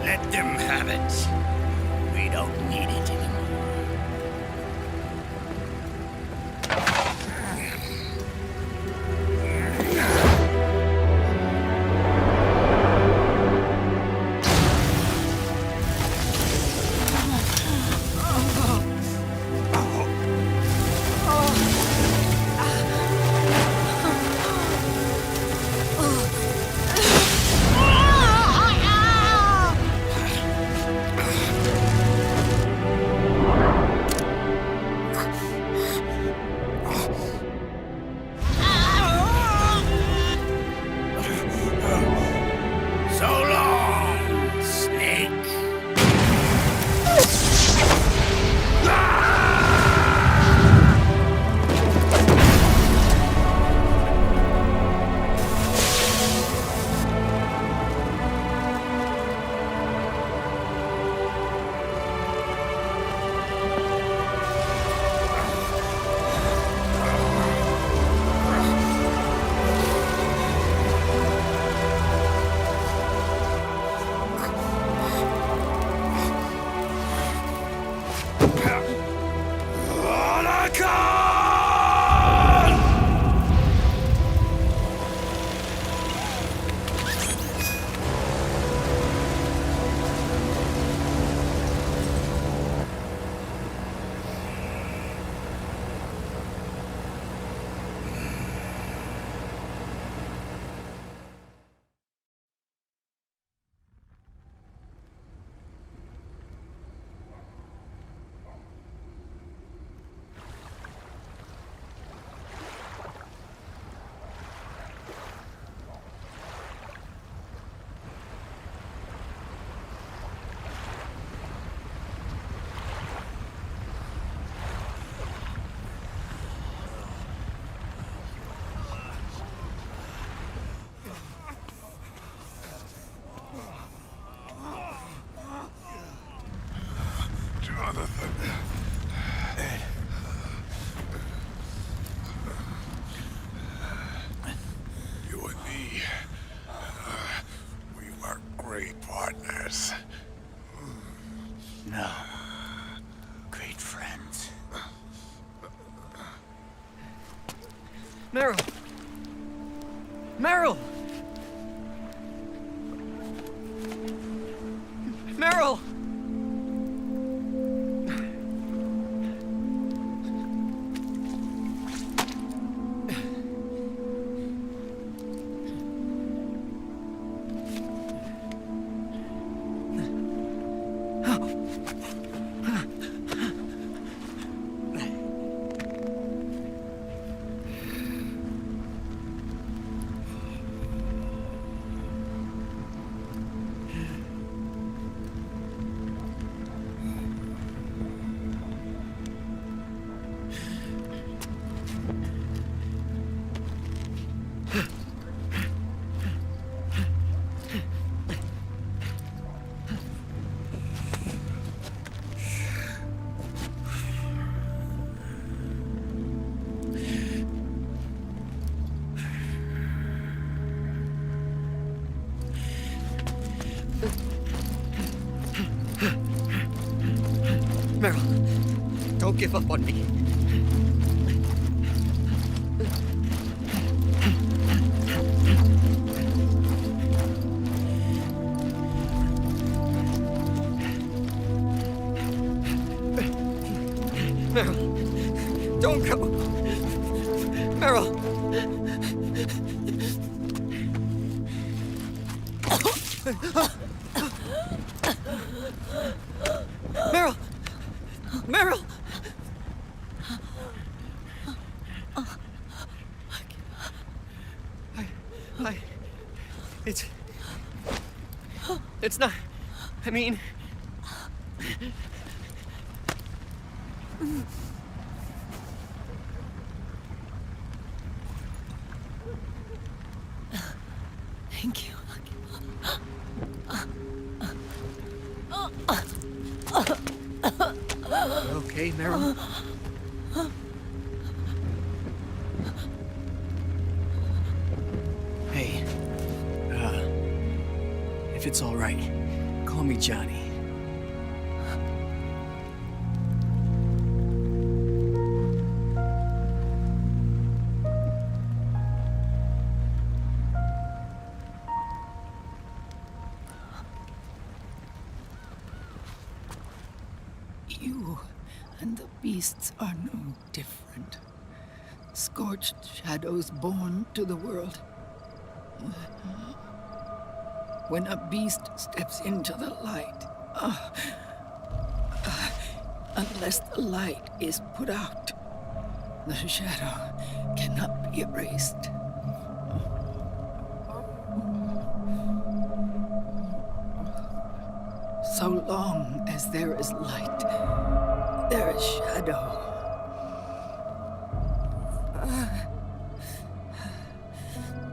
Let them have it. We don't need it anymore. You and me, we were great partners. No. Great friends. Meryl! Meryl! Meryl! Meryl, don't give up on me. Meryl, don't go. Meryl. Meryl! Meryl! It's not... I mean... Thank you. Okay, Meryl? If it's all right, call me Johnny. You and the beasts are no different. Scorched shadows born to the world. When a beast steps into the light, unless the light is put out, the shadow cannot be erased. So long as there is light, there is shadow.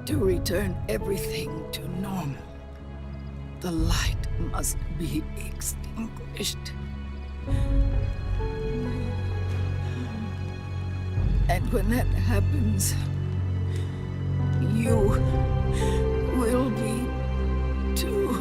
To return everything to normal, the light must be extinguished. And when that happens, you will be too.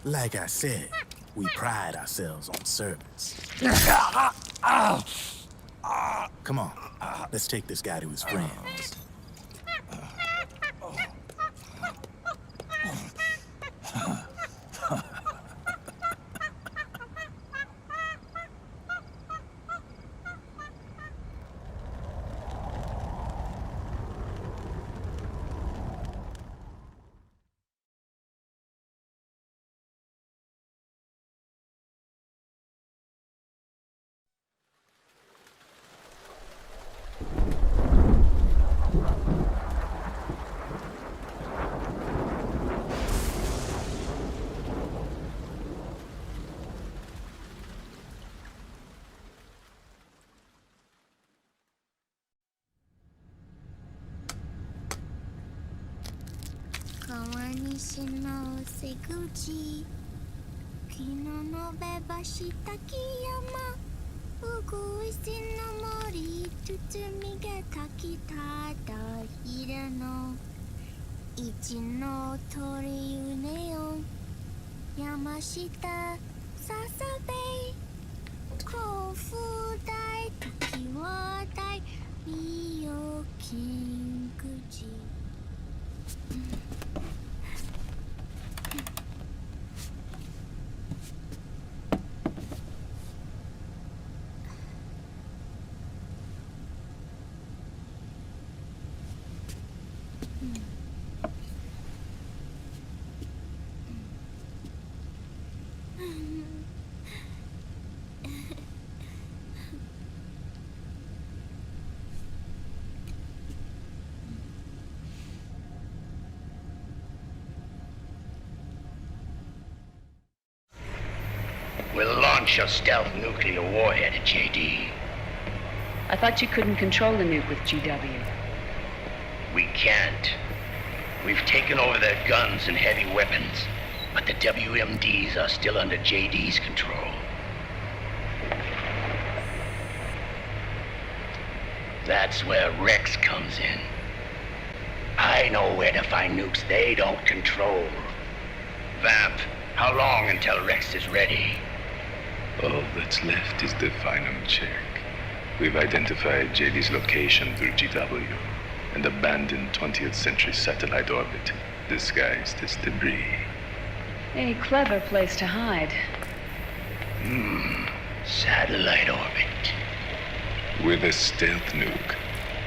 Like I said, we pride ourselves on service. Come on, let's take this guy to his friends. We'll launch a stealth nuclear warhead at JD. I thought you couldn't control the nuke with GW. We can't. We've taken over their guns and heavy weapons, but the WMDs are still under JD's control. That's where Rex comes in. I know where to find nukes they don't control. Vamp, how long until Rex is ready? All that's left is the final check. We've identified JD's location through GW, an abandoned 20th century satellite orbit, disguised as debris. A clever place to hide. Satellite orbit. With a stealth nuke,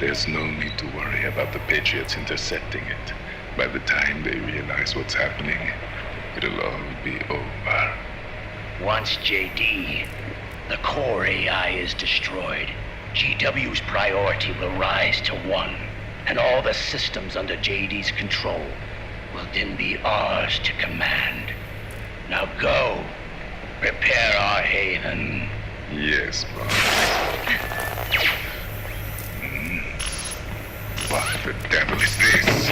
there's no need to worry about the Patriots intercepting it. By the time they realize what's happening, it'll all be over. Once JD, the core AI is destroyed, GW's priority will rise to 1, and all the systems under JD's control will then be ours to command. Now go, prepare our haven. Yes, boss. What the devil is this?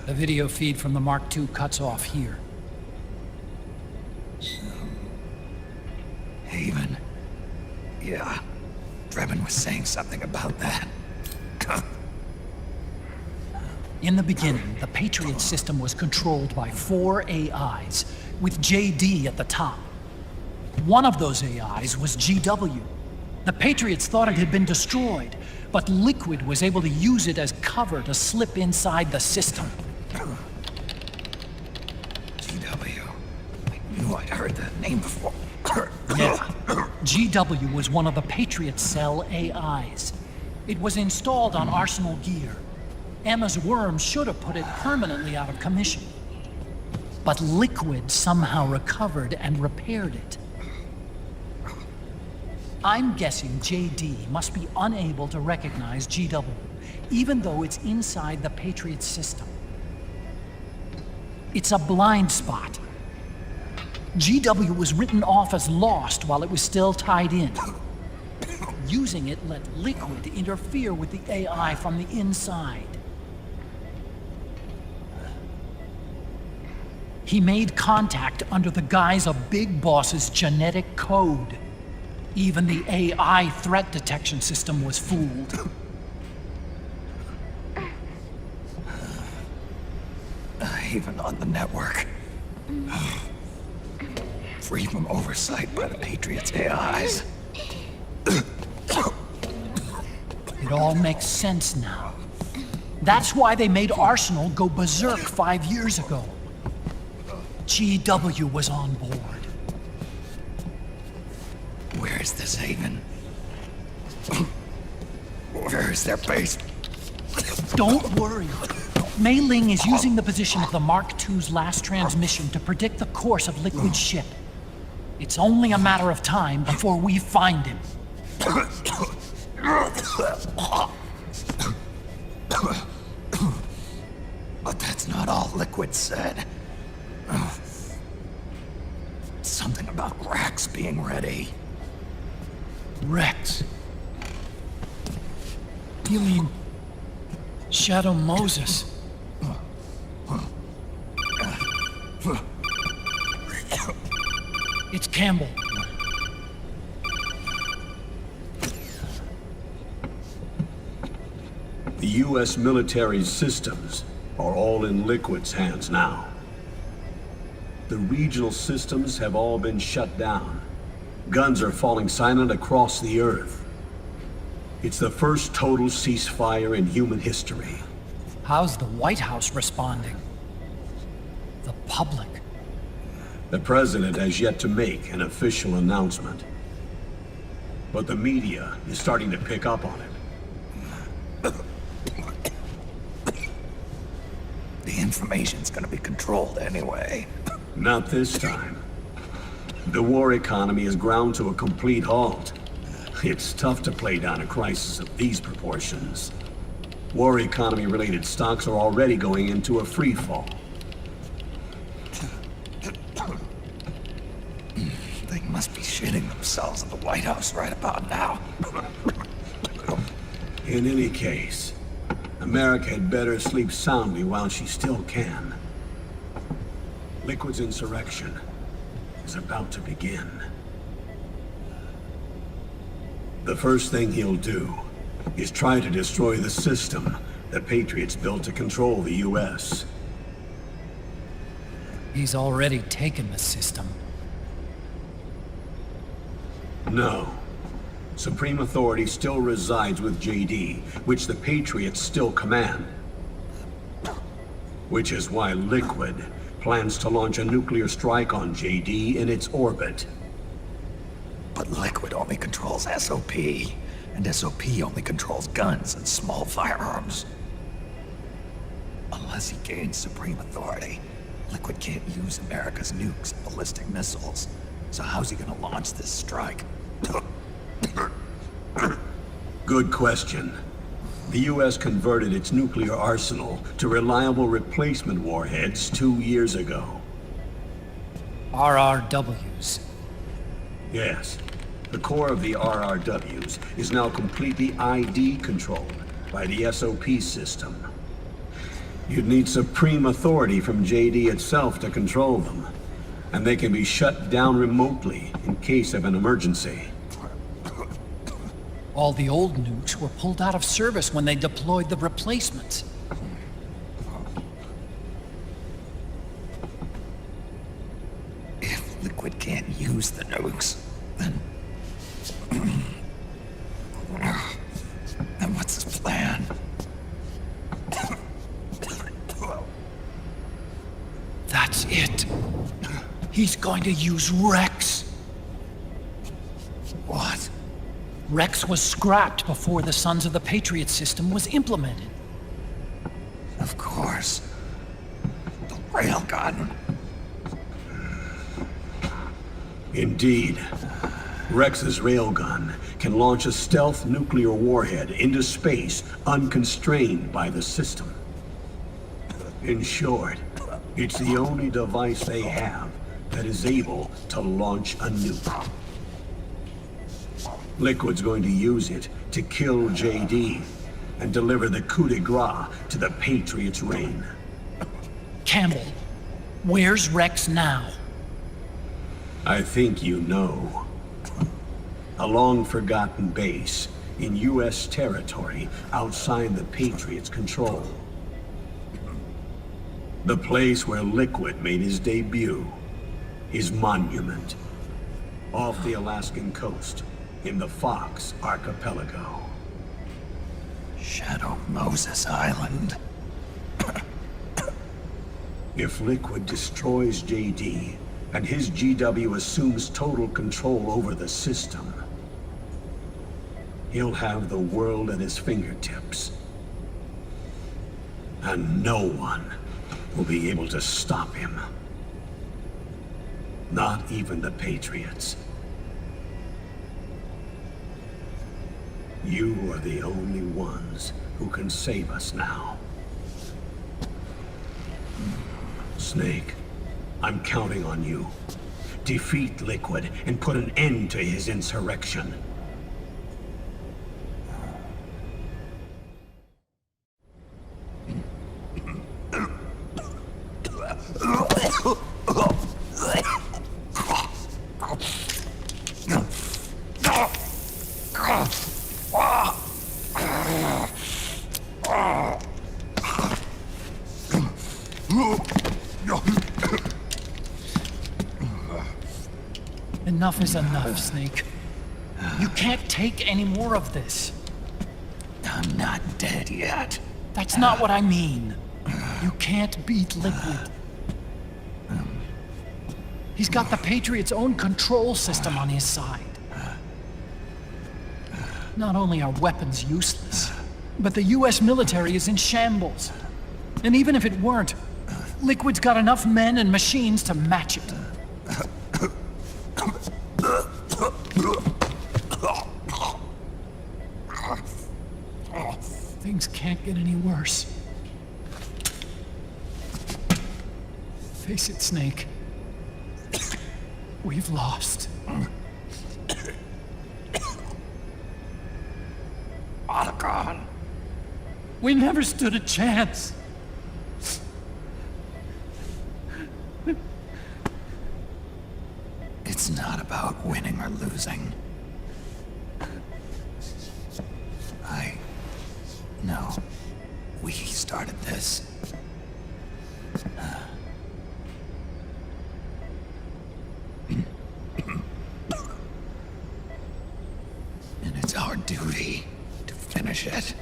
The video feed from the Mark II cuts off here. Haven. Yeah. Drebin was saying something about that. In the beginning, the Patriot system was controlled by 4 AIs, with JD at the top. One of those AIs was GW. The Patriots thought it had been destroyed, but Liquid was able to use it as cover to slip inside the system. GW. I knew I'd heard that name before. Yeah. GW was one of the Patriot Cell AIs. It was installed on Arsenal gear. Emma's worm should have put it permanently out of commission. But Liquid somehow recovered and repaired it. I'm guessing JD must be unable to recognize GW, even though it's inside the Patriot system. It's a blind spot. GW was written off as lost while it was still tied in. Using it let Liquid interfere with the AI from the inside. He made contact under the guise of Big Boss's genetic code. Even the AI threat detection system was fooled. Even on the network. Free from oversight by the Patriots' AIs. It all makes sense now. That's why they made Arsenal go berserk 5 years ago. GW was on board. Where is this haven? Where is their base? Don't worry. Mei Ling is using the position of the Mark II's last transmission to predict the course of Liquid's ship. It's only a matter of time before we find him. But that's not all Liquid said. Something about Rex being ready. Rex? You mean Shadow Moses? It's Campbell. The U.S. military systems are all in Liquid's hands now. The regional systems have all been shut down. Guns are falling silent across the Earth. It's the first total ceasefire in human history. How's the White House responding? The public? The president has yet to make an official announcement. But the media is starting to pick up on it. The information's gonna be controlled anyway. Not this time. The war economy is ground to a complete halt. It's tough to play down a crisis of these proportions. War economy-related stocks are already going into a free fall. They must be shitting themselves at the White House right about now. In any case, America had better sleep soundly while she still can. Liquid's insurrection is about to begin. The first thing he'll do is try to destroy the system the Patriots built to control the U.S. He's already taken the system. No. Supreme authority still resides with JD, which the Patriots still command. Which is why Liquid plans to launch a nuclear strike on JD in its orbit. But Liquid only controls SOP, and SOP only controls guns and small firearms. Unless he gains supreme authority, Liquid can't use America's nukes and ballistic missiles. So how's he gonna launch this strike? Good question. The US converted its nuclear arsenal to reliable replacement warheads 2 years ago. RRWs. Yes. The core of the RRWs is now completely ID controlled by the SOP system. You'd need supreme authority from JD itself to control them, and they can be shut down remotely in case of an emergency. All the old nukes were pulled out of service when they deployed the replacements. If Liquid can't use the nukes, then what's his plan? That's it. He's going to use Rex. What? Rex was scrapped before the Sons of the Patriots system was implemented. Of course. The railgun. Indeed. Rex's railgun can launch a stealth nuclear warhead into space unconstrained by the system. In short, it's the only device they have that is able to launch a nuke. Liquid's going to use it to kill JD and deliver the coup de grace to the Patriots' reign. Campbell, where's Rex now? I think you know. A long-forgotten base in US territory outside the Patriots' control. The place where Liquid made his debut, his monument, off the Alaskan coast in the Fox Archipelago. Shadow Moses Island. If Liquid destroys JD and his GW assumes total control over the system, he'll have the world at his fingertips. And no one will be able to stop him. Not even the Patriots. You are the only ones who can save us now. Snake, I'm counting on you. Defeat Liquid and put an end to his insurrection. Enough is enough, Snake. You can't take any more of this. I'm not dead yet. That's not what I mean. You can't beat Liquid. He's got the Patriots' own control system on his side. Not only are weapons useless, but the US military is in shambles. And even if it weren't, Liquid's got enough men and machines to match it. Things can't get any worse. Face it, Snake. We've lost. Otacon. We never stood a chance. It's not about winning or losing. No. We started this. And it's our duty to finish it.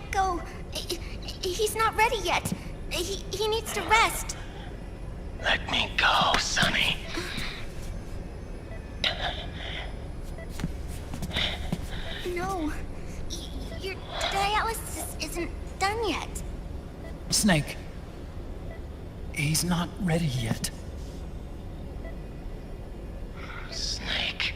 can't go. He's not ready yet. He needs to rest. Let me go, Sonny. No. Your dialysis isn't done yet. Snake. He's not ready yet. Snake.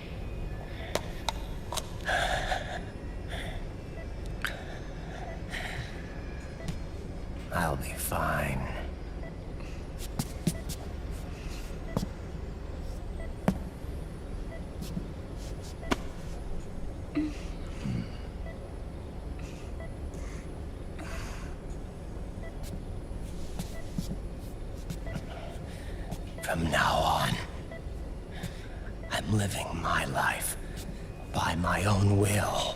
I'll be fine. From now on, I'm living my life by my own will.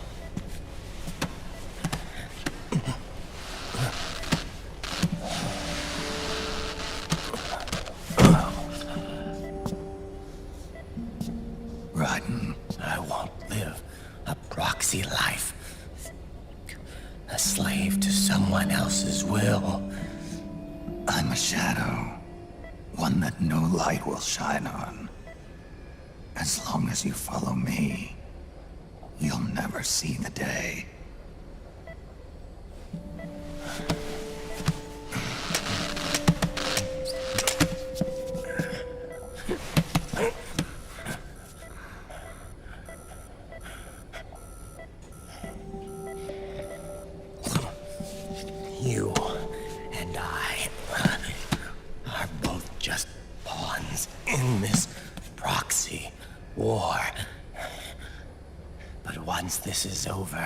Rotten. I won't live a proxy life. A slave to someone else's will. I'm a shadow. One that no light will shine on. As long as you follow me, you'll never see the day. You and I are both just pawns in this proxy war. But once this is over,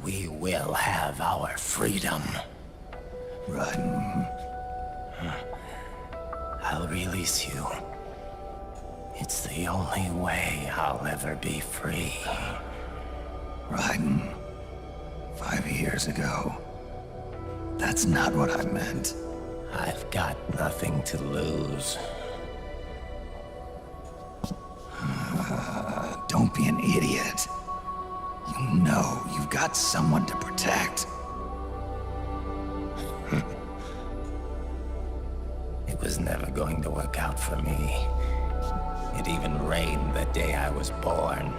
we will have our freedom. Rotten. I'll release you. It's the only way I'll ever be free. Rotten. 5 years ago. That's not what I meant. I've got nothing to lose. Don't be an idiot. You know you've got someone to protect. It was never going to work out for me. It even rained the day I was born.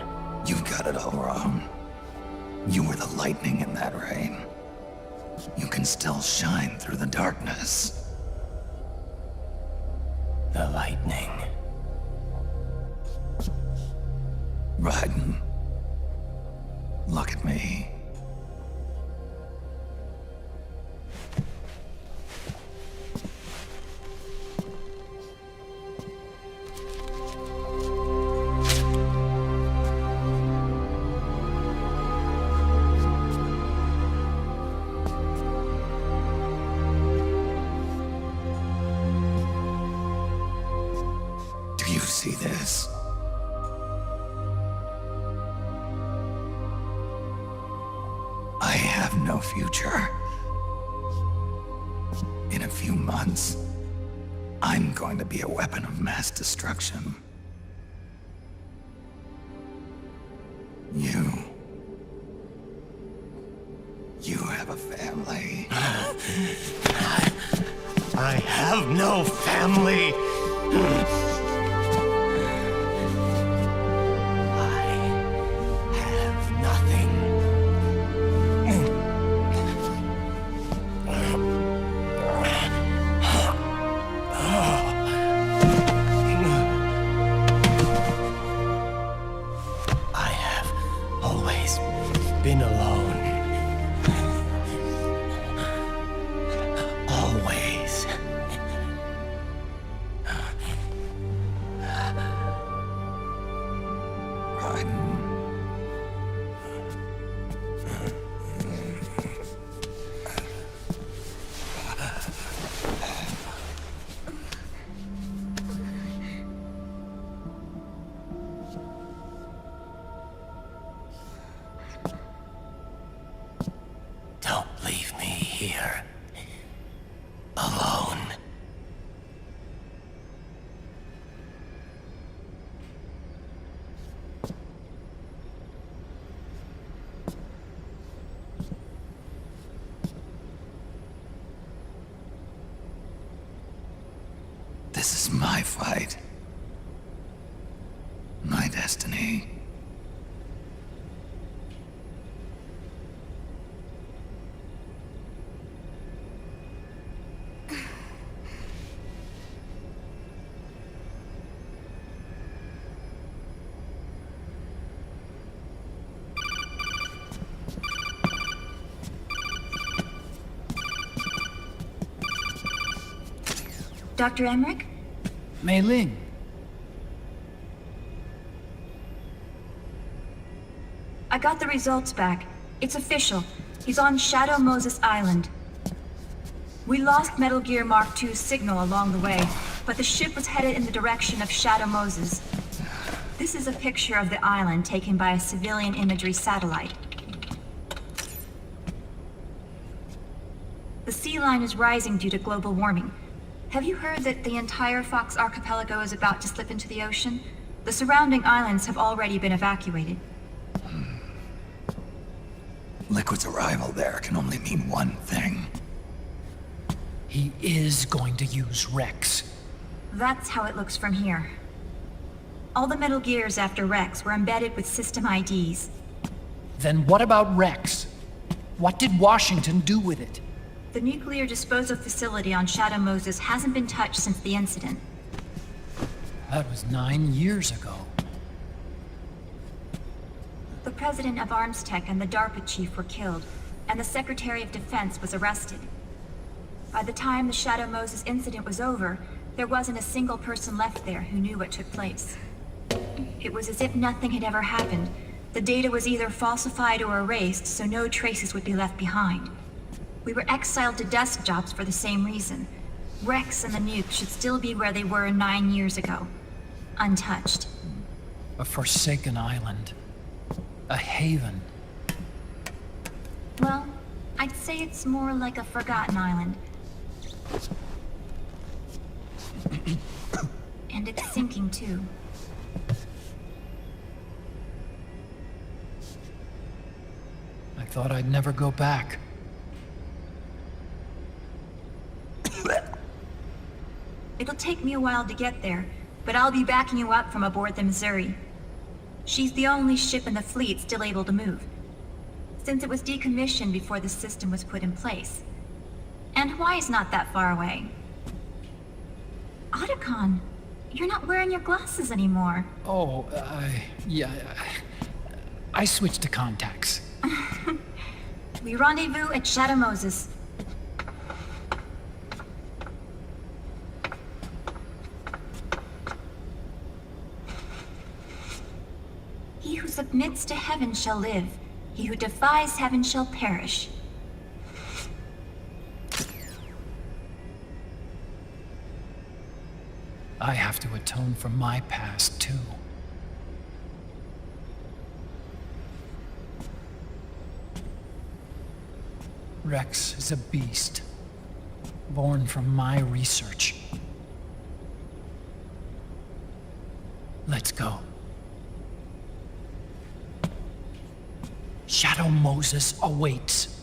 You've got it all wrong. You were the lightning in that rain. You can still shine through the darkness. The lightning. Raiden. Look at me. Do you see this? I have no future. In a few months, I'm going to be a weapon of mass destruction. You have a family. I have no family. Been alone. Always. This is my fight. My destiny. Dr. Emmerich? Mei Ling. I got the results back. It's official. He's on Shadow Moses Island. We lost Metal Gear Mark II's signal along the way, but the ship was headed in the direction of Shadow Moses. This is a picture of the island taken by a civilian imagery satellite. The sea line is rising due to global warming. Have you heard that the entire Fox Archipelago is about to slip into the ocean? The surrounding islands have already been evacuated. Liquid's arrival there can only mean one thing. He is going to use Rex. That's how it looks from here. All the Metal Gears after Rex were embedded with system IDs. Then what about Rex? What did Washington do with it? The nuclear disposal facility on Shadow Moses hasn't been touched since the incident. That was 9 years ago. The president of Armstech and the DARPA chief were killed, and the Secretary of Defense was arrested. By the time the Shadow Moses incident was over, there wasn't a single person left there who knew what took place. It was as if nothing had ever happened. The data was either falsified or erased, so no traces would be left behind. We were exiled to desk jobs for the same reason. Rex and the nuke should still be where they were 9 years ago. Untouched. A forsaken island. A haven. Well, I'd say it's more like a forgotten island. And it's sinking too. I thought I'd never go back. It'll take me a while to get there, but I'll be backing you up from aboard the Missouri. She's the only ship in the fleet still able to move, since it was decommissioned before the system was put in place. And Hawaii's not that far away. Otacon, you're not wearing your glasses anymore. Oh, yeah. I switched to contacts. We rendezvous at Shadow Moses. He who submits to heaven shall live. He who defies heaven shall perish. I have to atone for my past, too. Rex is a beast, born from my research. Let's go. Shadow Moses awaits.